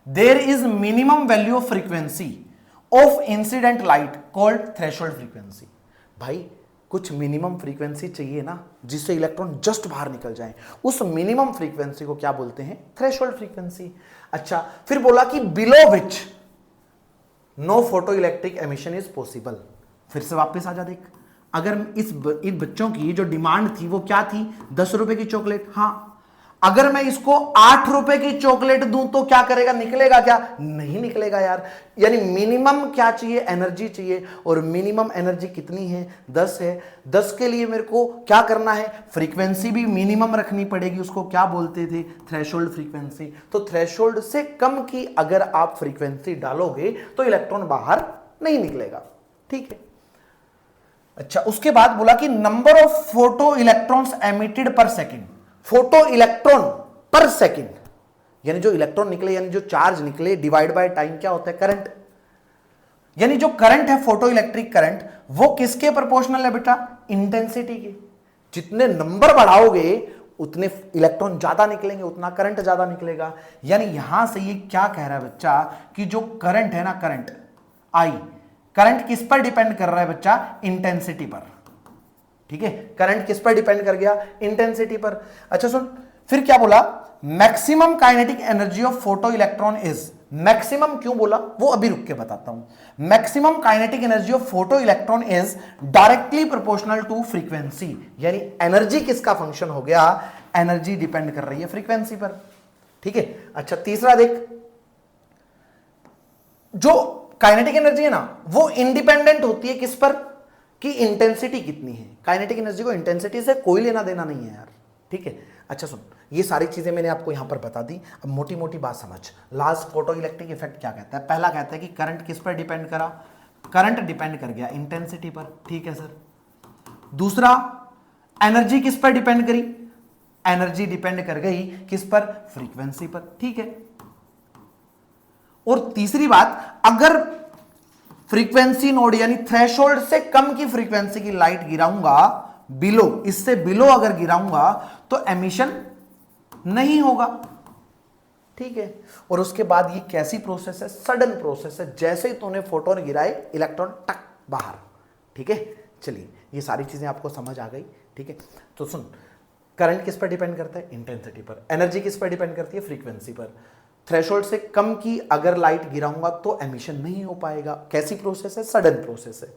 there is minimum value of frequency of incident light called threshold frequency. भाई कुछ मिनिमम फ्रीक्वेंसी चाहिए ना जिससे इलेक्ट्रॉन जस्ट बाहर निकल जाए, उस मिनिमम फ्रीक्वेंसी को क्या बोलते हैं? Threshold frequency. अच्छा, फिर बोला कि below which no photo electric emission is possible. फिर से वापस आ जा, देख, अगर इन बच्चों की जो डिमांड थी वो क्या थी? 10 रुपए की चॉकलेट। हाँ, अगर मैं इसको 8 रुपए की चॉकलेट दूं तो क्या करेगा? निकलेगा क्या? नहीं निकलेगा यार। यानी मिनिमम क्या चाहिए? एनर्जी चाहिए, और मिनिमम एनर्जी कितनी है? 10 है। 10 के लिए मेरे को क्या करना है? फ्रीक्वेंसी भी मिनिमम रखनी पड़ेगी, उसको क्या बोलते थे? Threshold frequency. तो थ्रेशोल्ड से कम की अगर आप फ्रीक्वेंसी डालोगे तो इलेक्ट्रॉन बाहर नहीं निकलेगा। ठीक है। अच्छा, उसके बाद बोला कि number of photo electrons emitted पर सेकेंड। फोटो इलेक्ट्रॉन पर सेकेंड, यानी जो इलेक्ट्रॉन निकले, यानी जो चार्ज निकले, डिवाइड बाय टाइम क्या होता है? करंट। यानी जो करंट है, फोटो इलेक्ट्रिक करंट, वो किसके प्रोपोर्शनल है बेटा? इंटेंसिटी के। जितने नंबर बढ़ाओगे उतने इलेक्ट्रॉन ज्यादा निकलेंगे, उतना करंट ज्यादा निकलेगा। यानी यहां से ये क्या कह रहा है बच्चा कि जो करंट है ना, करंट आई, करंट किस पर डिपेंड कर रहा है बच्चा? इंटेंसिटी पर। ठीक है, करंट किस पर डिपेंड कर गया? इंटेंसिटी पर। अच्छा सुन, फिर क्या बोला? Maximum kinetic energy of photo electron is. Maximum क्यों बोला वो अभी रुक के बताता हूं। Maximum kinetic energy of photo electron is directly proportional to frequency. यानी एनर्जी किसका फंक्शन हो गया? एनर्जी डिपेंड कर रही है फ्रीक्वेंसी पर। ठीक है। अच्छा, तीसरा देख, जो काइनेटिक एनर्जी है ना वो इंडिपेंडेंट होती है किस पर? कि इंटेंसिटी कितनी है। काइनेटिक एनर्जी को इंटेंसिटी से कोई लेना देना नहीं है यार। ठीक है। अच्छा सुन, ये सारी चीजें मैंने आपको यहां पर बता दी। अब मोटी मोटी बात समझ। लास्ट फोटो इलेक्ट्रिक इफेक्ट क्या कहता है? पहला कहता है कि करंट किस पर डिपेंड करा? करंट डिपेंड कर गया इंटेंसिटी पर। ठीक है सर। दूसरा, एनर्जी किस पर डिपेंड करी? एनर्जी डिपेंड कर गई किस पर? फ्रीक्वेंसी पर। ठीक है। और तीसरी बात, अगर फ्रीक्वेंसी नोड यानी थ्रेशोल्ड से कम की फ्रीक्वेंसी की लाइट गिराऊंगा, बिलो, इससे बिलो अगर गिराऊंगा तो एमिशन नहीं होगा। ठीक है। और उसके बाद ये कैसी प्रोसेस है? सडन प्रोसेस है। जैसे ही तूने फोटोन गिराए, इलेक्ट्रॉन टक बाहर। ठीक है। चलिए, ये सारी चीजें आपको समझ आ गई। ठीक है। तो सुन, करंट किस पर डिपेंड करता है? इंटेंसिटी पर। एनर्जी किस पर डिपेंड करती है? फ्रीक्वेंसी पर। थ्रेशोल्ड से कम की अगर लाइट गिराऊंगा तो एमिशन नहीं हो पाएगा। कैसी प्रोसेस है? सडन प्रोसेस है।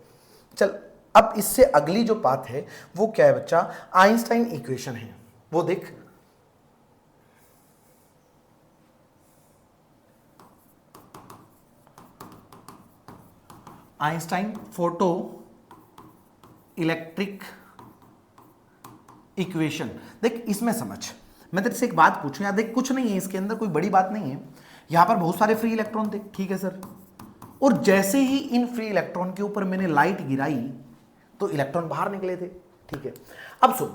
चल, अब इससे अगली जो बात है वो क्या है बच्चा? आइंस्टाइन इक्वेशन है, वो देख। Einstein photo electric equation. देख, इसमें समझ, मैं तेरे से एक बात पूछूं यार। देख, कुछ नहीं है इसके अंदर, कोई बड़ी बात नहीं है। यहां पर बहुत सारे फ्री इलेक्ट्रॉन थे। ठीक है सर। और जैसे ही इन फ्री इलेक्ट्रॉन के ऊपर मैंने लाइट गिराई तो इलेक्ट्रॉन बाहर निकले थे। ठीक है। अब सुन,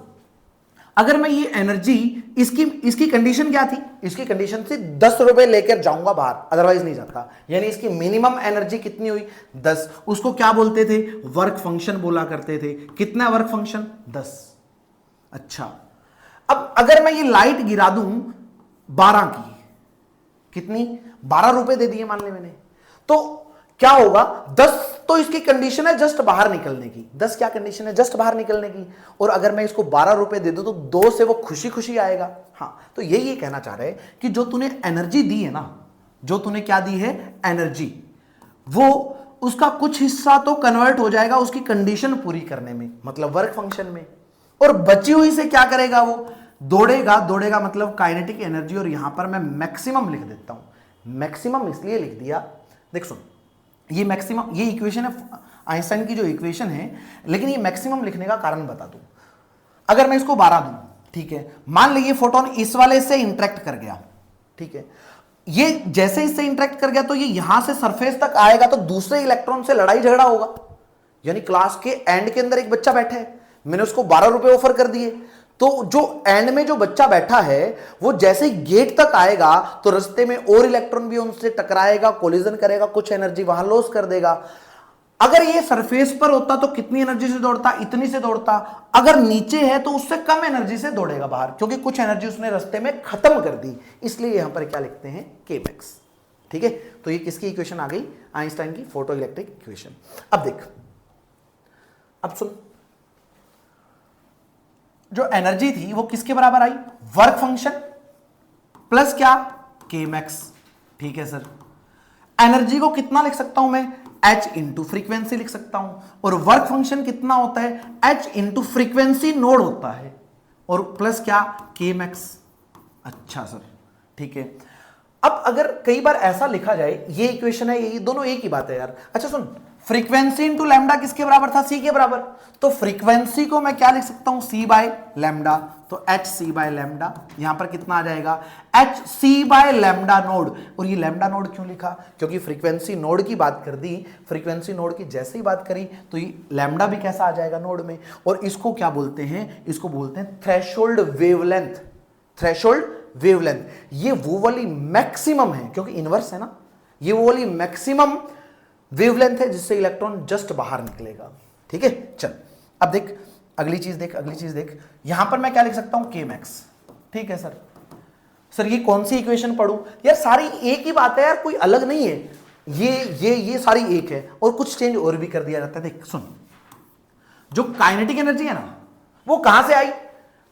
अगर मैं ये एनर्जी, इसकी कंडीशन क्या थी? इसकी कंडीशन थी 10 रुपए लेकर जाऊंगा बाहर, अदरवाइज नहीं जाता। यानी इसकी मिनिमम एनर्जी कितनी हुई? 10। उसको क्या बोलते थे? वर्क फंक्शन बोला करते थे। कितना वर्क फंक्शन? 10। अच्छा, अब अगर मैं ये लाइट गिरा दूं 12 की, कितनी? 12 रुपए दे दिए मान ले मैंने, तो क्या होगा? 10 तो इसकी कंडीशन है जस्ट बाहर निकलने की। 10 क्या कंडीशन है? जस्ट बाहर निकलने की। और अगर मैं इसको 12 रुपए दे दूं तो 2 से वो खुशी खुशी आएगा। हाँ, तो यही कहना चाह रहे हैं कि जो तूने एनर्जी दी है ना, जो तूने क्या दी है? एनर्जी, वो उसका कुछ हिस्सा तो कन्वर्ट हो जाएगा उसकी कंडीशन पूरी करने में, मतलब वर्क फंक्शन में। और बची हुई से क्या करेगा? वो दौड़ेगा। दौड़ेगा मतलब काइनेटिक एनर्जी। और यहां पर मैं मैक्सिमम लिख देता हूं। मैक्सिमम इसलिए लिख दिया, देख सुन, ये मैक्सिमम, ये इक्वेशन है आइंस्टाइन की जो इक्वेशन है, लेकिन ये मैक्सिमम लिखने का कारण बता दूं। अगर मैं इसको 12 दूं, ठीक है, मान लीजिए फोटोन इस वाले से इंटरेक्ट कर गया। ठीक है, ये जैसे इससे इंटरेक्ट कर गया तो ये यहां से सरफेस तक आएगा तो दूसरे इलेक्ट्रॉन से लड़ाई झगड़ा होगा। यानी क्लास के एंड के अंदर एक बच्चा बैठा है, मैंने उसको 12 रुपए ऑफर कर दिए, तो जो एंड में जो बच्चा बैठा है वो जैसे ही गेट तक आएगा तो रास्ते में और इलेक्ट्रॉन भी उनसे टकराएगा, कोलिजन करेगा, कुछ एनर्जी वहां लॉस कर देगा। अगर ये सरफेस पर होता तो कितनी एनर्जी से दौड़ता? इतनी से दौड़ता। अगर नीचे है तो उससे कम एनर्जी से दौड़ेगा बाहर, क्योंकि कुछ एनर्जी उसने रास्ते में खत्म कर दी। इसलिए यहां पर क्या लिखते हैं? के मैक्स। ठीक है, तो ये किसकी इक्वेशन आ गई? आइंस्टाइन की फोटो इलेक्ट्रिक इक्वेशन। अब देख, अब सुन, जो एनर्जी थी वो किसके बराबर आई, वर्क फंक्शन प्लस क्या, के मैक्स। ठीक है सर, एनर्जी को कितना लिख सकता हूं मैं, h इंटू फ्रीक्वेंसी लिख सकता हूं, और वर्क फंक्शन कितना होता है, h इंटू फ्रीक्वेंसी नोड होता है, और प्लस क्या, के मैक्स। अच्छा सर, ठीक है। अब अगर कई बार ऐसा लिखा जाए, ये इक्वेशन है, ये दोनों एक ही बात है यार। अच्छा सुन, फ्रीक्वेंसी इंटू लैम्डा किसके बराबर था, सी के बराबर, तो फ्रीक्वेंसी को मैं क्या लिख सकता हूं, सी बाय लैम्डा, तो एच सी बाय लैम्डा, यहां पर कितना आ जाएगा, H C by lambda naught. और ये लैम्डा नोड क्यों लिखा, क्योंकि फ्रीक्वेंसी नोड की बात कर दी, फ्रीक्वेंसी नोड की जैसे ही बात करी तो ये लैम्डा भी कैसा आ जाएगा नोड में। और इसको क्या बोलते हैं, इसको बोलते हैं थ्रेशोल्ड वेवलेंथ, थ्रेशोल्ड वेवलेंथ। ये वो वाली मैक्सिमम है, क्योंकि इनवर्स है ना, ये वो वाली मैक्सिमम वेवलेंथ है जिससे इलेक्ट्रॉन जस्ट बाहर निकलेगा। ठीक है, चल अब देख अगली चीज देख, अगली चीज देख, यहां पर मैं क्या लिख सकता हूं, के मैक्स। ठीक है सर, सर ये कौन सी इक्वेशन पढ़ूं यार, सारी एक ही बात है यार, कोई अलग नहीं है, ये सारी एक है, और कुछ चेंज और भी कर दिया जाता है। देख सुन, जो काइनेटिक एनर्जी है ना, वो कहां से आई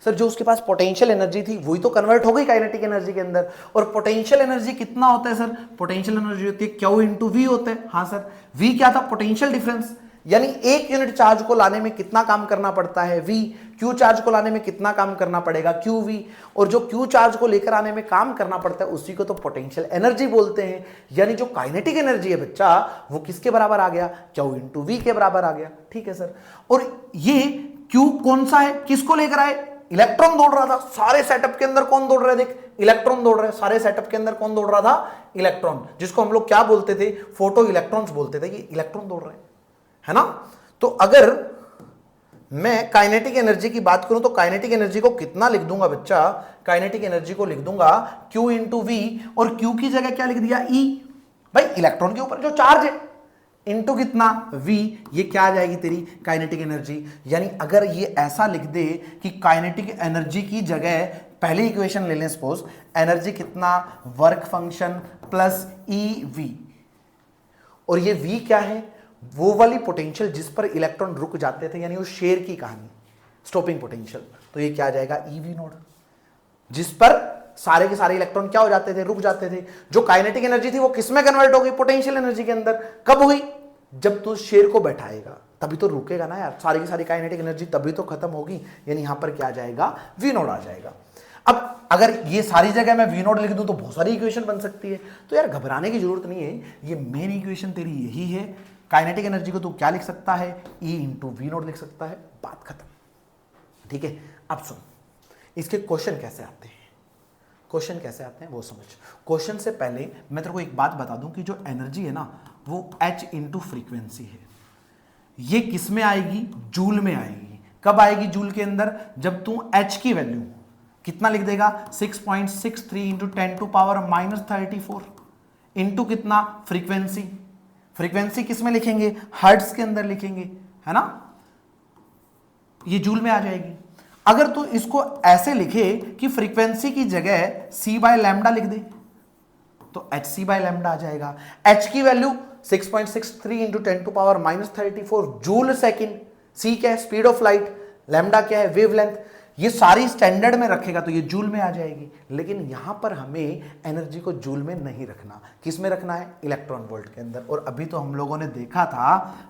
सर, जो उसके पास पोटेंशियल एनर्जी थी वही तो कन्वर्ट हो गई काइनेटिक एनर्जी के अंदर। और पोटेंशियल एनर्जी कितना होता है सर, पोटेंशियल एनर्जी होती है क्यू इंटू वी होता है। हाँ सर, वी क्या था, पोटेंशियल डिफरेंस, यानी एक यूनिट चार्ज को लाने में कितना काम करना पड़ता है, वी, क्यू चार्ज को लाने में कितना काम करना पड़ेगा, क्यू वी, और जो क्यू चार्ज को लेकर आने में काम करना पड़ता है उसी को तो पोटेंशियल एनर्जी बोलते हैं। यानी जो काइनेटिक एनर्जी है बच्चा, वो किसके बराबर आ गया, क्यू इंटू वी के बराबर आ गया। ठीक है सर, और ये क्यू कौन सा है, किसको लेकर आए, इलेक्ट्रॉन दौड़ रहा था, सारे सेटअप के अंदर कौन दौड़ रहा है, देख इलेक्ट्रॉन दौड़ रहे हैं, सारे सेटअप के अंदर कौन दौड़ रहा था, इलेक्ट्रॉन, जिसको हम लोग क्या बोलते थे, फोटो इलेक्ट्रॉन्स बोलते थे, कि इलेक्ट्रॉन दौड़ रहे हैं, है ना। तो अगर मैं काइनेटिक एनर्जी की बात करूं तो काइनेटिक एनर्जी को कितना लिख दूंगा बच्चा, काइनेटिक एनर्जी को लिख दूंगा Q इंटू वी, और Q की जगह क्या लिख दिया, E, भाई इलेक्ट्रॉन के ऊपर जो चार्ज है, इंटू कितना, V, ये क्या आ जाएगी तेरी काइनेटिक एनर्जी। यानी अगर ये ऐसा लिख दे कि काइनेटिक एनर्जी की जगह पहली इक्वेशन ले लें, सपोज एनर्जी कितना, वर्क फंक्शन प्लस EV, और ये V क्या है, वो वाली पोटेंशियल जिस पर इलेक्ट्रॉन रुक जाते थे, यानी वो शेर की कहानी, स्टॉपिंग पोटेंशियल, तो ये क्या आ जाएगा, EV नोड, जिस पर सारे के सारे इलेक्ट्रॉन क्या हो जाते थे, रुक जाते थे। जो काइनेटिक एनर्जी थी वो किस में कन्वर्ट हो गई, पोटेंशियल एनर्जी के अंदर। कब हुई, जब तू शेर को बैठाएगा तभी तो रुकेगा ना यार, सारी की सारी काइनेटिक एनर्जी तभी तो खत्म होगी। यानी यहां पर क्या आ जाएगा, वी नोड आ जाएगा। अब अगर ये सारी जगह मैं वी नोड लिख दूं तो बहुत सारी इक्वेशन बन सकती है, तो यार घबराने की जरूरत नहीं है, ये मेन इक्वेशन तेरी यही है। काइनेटिक एनर्जी को तू क्या लिख सकता है, E इंटू वी नोड लिख सकता है, बात खत्म। ठीक है, अब सुन इसके क्वेश्चन कैसे आते हैं, क्वेश्चन कैसे आते हैं वो समझ। क्वेश्चन से पहले मैं तेरे को एक बात बता दूं कि जो एनर्जी है ना, वो h इंटू फ्रीक्वेंसी है। ये किस में आएगी, जूल में आएगी। कब आएगी जूल के अंदर, जब तू h की वैल्यू कितना लिख देगा, 6.63 इंटू 10 टू पावर -34 इंटू कितना, फ्रीक्वेंसी, फ्रीक्वेंसी किस में लिखेंगे, हर्ट्ज के अंदर लिखेंगे, है ना, ये जूल में आ जाएगी। अगर तू इसको ऐसे लिखे कि फ्रीक्वेंसी की जगह c बाय लैम्डा लिख दे तो hc बाय लैम्डा आ जाएगा। h की value 6.63 into 10 to power -34 joule second, c क्या है, स्पीड ऑफ लाइट, लैम्डा क्या है, वेवलेंथ, ये सारी स्टैंडर्ड में रखेगा तो ये जूल में आ जाएगी। लेकिन यहां पर हमें एनर्जी को जूल में नहीं रखना, किस में रखना है, इलेक्ट्रॉन वोल्ट के अंदर। और अभी तो हम लोगों ने देखा था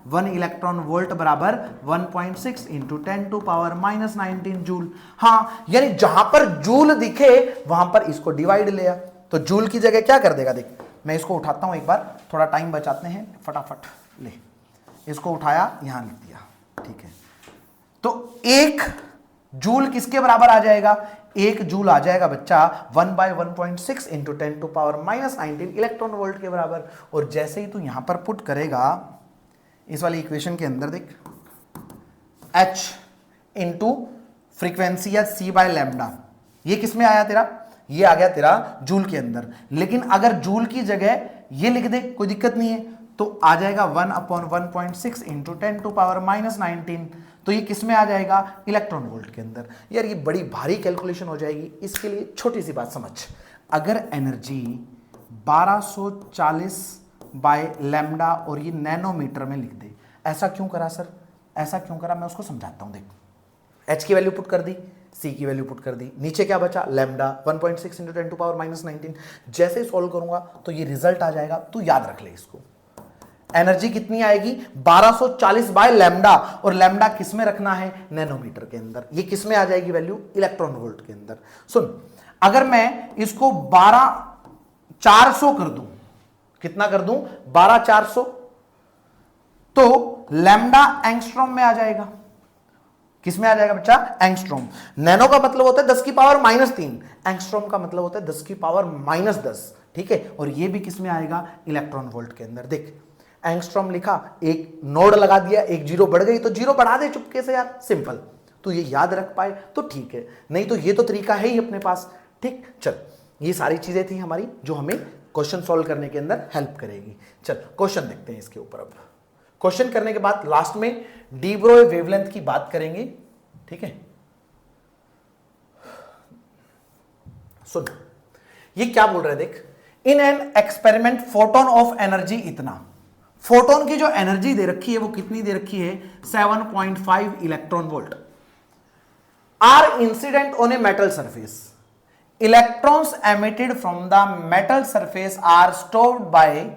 1 इलेक्ट्रॉन वोल्ट बराबर 1.6 इंटू 10 टू पावर -19 जूल। हाँ, यानी जहां पर जूल दिखे वहां पर इसको डिवाइड लिया, तो जूल की जगह क्या कर देगा, देख मैं इसको उठाता हूं एक बार, थोड़ा टाइम बचाते हैं, फटाफट ले, इसको उठाया यहां लिख दिया। ठीक है, तो एक जूल किसके बराबर आ जाएगा, एक जूल आ जाएगा बच्चा 1/1.6 into 10 to power -19 electron volt के बराबर। और जैसे ही तू यहां पर पुट करेगा इस वाली इक्वेशन के अंदर, देख h इंटू फ्रीक्वेंसी या c बाय लैम्डा, ये किस में आया तेरा, ये आ गया तेरा जूल के अंदर। लेकिन अगर जूल की जगह ये लिख दे कोई दिक्कत नहीं है, तो आ जाएगा 1/1.6 इंटू 10 टू पावर -19, तो ये किस में आ जाएगा, इलेक्ट्रॉन वोल्ट के अंदर। यार ये बड़ी भारी कैलकुलेशन हो जाएगी, इसके लिए छोटी सी बात समझ। अगर एनर्जी 1240 बाय लैम्डा और ये नैनोमीटर में लिख दे, ऐसा क्यों करा सर, ऐसा क्यों करा, मैं उसको समझाता हूं। देख h की वैल्यू पुट कर दी, सी की वैल्यू पुट कर दी, नीचे क्या बचा lambda 1.6 into 10 to power minus 19। जैसे ही सॉल्व करूंगा तो ये रिजल्ट आ जाएगा, तू याद रख ले इसको। एनर्जी कितनी आएगी 1240 बाय लैम्डा, और लैम्डा किस में रखना है नैनोमीटर के अंदर। ये किस में आ जाएगी वैल्यू इलेक्ट्रॉन वोल्ट के अंदर। सुन, अगर मैं इसको 12400 कर दूं, कितना कर दूं 12400, तो लैम्डा एंगस्ट्रॉम में आ जाएगा। किस में आ जाएगा बच्चा एंगस्ट्रॉम। नैनो का मतलब होता है 10 की पावर -3, एंगस्ट्रॉम का मतलब होता है 10 की पावर -10, ठीक है। और ये भी किस में आएगा इलेक्ट्रॉन वोल्ट के अंदर। देख एंगस्ट्रॉम लिखा, एक नोड लगा दिया, एक जीरो बढ़ गई तो जीरो बढ़ा दे चुपके से यार, सिंपल। तो ये याद रख पाए तो ठीक है, नहीं तो ये तो तरीका है ही अपने पास, ठीक। चल, ये सारी चीजें थी हमारी जो हमें क्वेश्चन सॉल्व करने के अंदर हेल्प करेगी। चल क्वेश्चन देखते हैं इसके ऊपर। अब क्वेश्चन करने के बाद लास्ट में डी ब्रोई वेवलेंथ की बात करेंगे, ठीक है। सुन, ये क्या बोल रहे हैं देख, in an experiment photon of energy इतना, फोटोन की जो एनर्जी दे रखी है वो कितनी दे रखी है 7.5 electron volt, are incident on a metal surface, electrons emitted from the metal surface are stopped by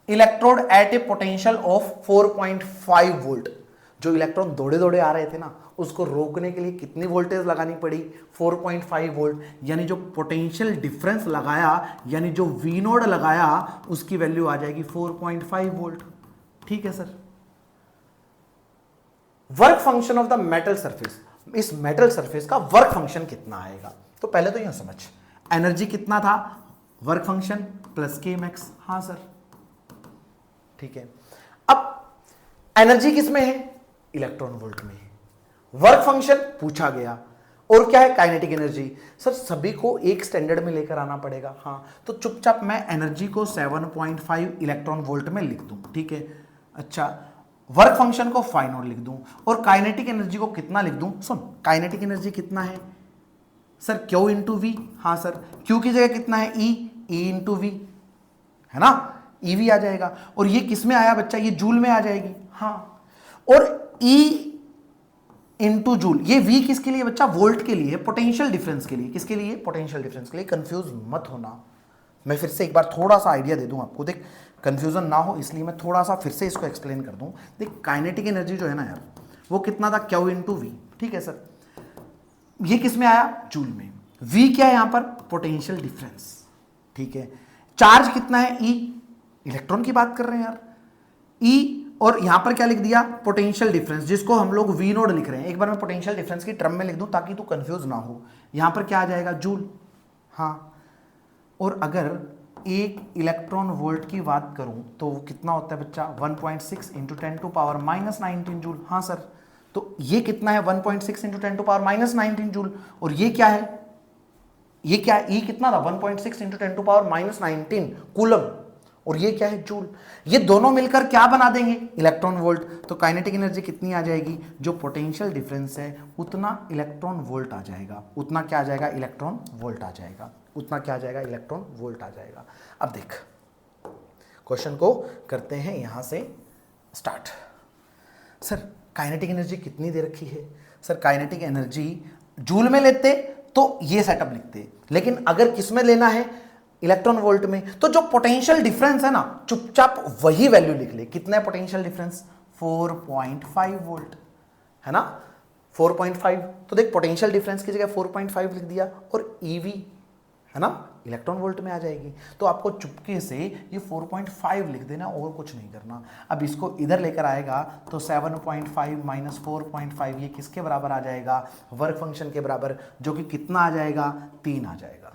electrode at a potential of 4.5 volt. जो इलेक्ट्रॉन दौड़े दौड़े आ रहे थे ना, उसको रोकने के लिए कितनी वोल्टेज लगानी पड़ी 4.5 वोल्ट, यानी जो पोटेंशियल डिफरेंस लगाया, यानी जो वी नोड लगाया, उसकी वैल्यू आ जाएगी 4.5 वोल्ट, ठीक है sir. Work function of the metal surface, इस मेटल सरफेस का वर्क फंक्शन कितना आएगा। तो पहले तो यह समझ, एनर्जी कितना था, वर्क फंक्शन प्लस के मैक्स, हाँ सर, ठीक है। अब एनर्जी किसमें है इलेक्ट्रॉन वोल्ट में, वर्क फंक्शन पूछा गया, और क्या है काइनेटिक एनर्जी। सर सभी को एक स्टैंडर्ड में लेकर आना पड़ेगा, हाँ। तो चुपचाप मैं एनर्जी को 7.5 इलेक्ट्रॉन वोल्ट में लिख दूं, ठीक है। अच्छा, वर्क फंक्शन को फाइ नॉट लिख दूं, और काइनेटिक एनर्जी को कितना लिख दूं। सुन, काइनेटिक एनर्जी कितना है सर Q इंटू वी, हाँ सर। Q की जगह कितना है E इंटू वी, है ना, EV आ जाएगा। और ये किस में आया बच्चा, ये जूल में आ जाएगी, हाँ। और E इंटू जूल, ये V किसके लिए बच्चा, वोल्ट के लिए, पोटेंशियल डिफरेंस के लिए। किसके लिए, पोटेंशियल डिफरेंस के लिए। कंफ्यूज मत होना, मैं फिर से एक बार थोड़ा सा आइडिया दे दूं आपको, देख कंफ्यूजन ना हो इसलिए मैं थोड़ा सा फिर से इसको एक्सप्लेन कर दूं। देख काइनेटिक एनर्जी जो है ना यार, वो कितना था Q इंटू वी, ठीक है सर। ये किस में आया जूल में। V क्या है यहां पर, पोटेंशियल डिफरेंस, ठीक है। चार्ज कितना है E, इलेक्ट्रॉन की बात कर रहे हैं यार, E, और यहां पर क्या लिख दिया पोटेंशियल डिफरेंस, जिसको हम लोग वी नोड लिख रहे हैं। एक बार मैं पोटेंशियल डिफरेंस की टर्म में लिख दूं ताकि तू कंफ्यूज ना हो। यहां पर क्या आ जाएगा जूल, हाँ। और अगर एक इलेक्ट्रॉन वोल्ट की बात करूं तो वो कितना होता है बच्चा 1.6 इंटू 10 टू पावर -19 जूल, हाँ सर। तो ये कितना है 1.6 इंटू 10 टू पावर -19 जूल, और ये क्या है, ये क्या है, E कितना था 1.6 इंटू 10 टू पावर -19 कूलम, और ये क्या है जूल। ये दोनों मिलकर क्या बना देंगे इलेक्ट्रॉन वोल्ट। तो काइनेटिक एनर्जी कितनी आ जाएगी, जो पोटेंशियल डिफरेंस है उतना इलेक्ट्रॉन वोल्ट आ जाएगा, उतना क्या आ जाएगा इलेक्ट्रॉन वोल्ट आ जाएगा, उतना क्या आ जाएगा इलेक्ट्रॉन वोल्ट आ जाएगा। अब देख क्वेश्चन को करते हैं यहां से स्टार्ट। सर काइनेटिक एनर्जी कितनी दे रखी है, सर काइनेटिक एनर्जी जूल में लेते तो ये सेटअप लिखते, लेकिन अगर किस में लेना है इलेक्ट्रॉन वोल्ट में, तो जो पोटेंशियल डिफरेंस है ना चुपचाप वही वैल्यू लिख ले। कितना है पोटेंशियल डिफरेंस 4.5 वोल्ट, है ना 4.5। तो देख पोटेंशियल डिफरेंस की जगह 4.5 लिख दिया, और EV है ना इलेक्ट्रॉन वोल्ट में आ जाएगी। तो आपको चुपके से ये 4.5 लिख देना और कुछ नहीं करना। अब इसको इधर लेकर आएगा तो 7.5 माइनस 4.5 ये किसके बराबर आ जाएगा, वर्क फंक्शन के बराबर, जो कि कितना आ जाएगा 3 आ जाएगा।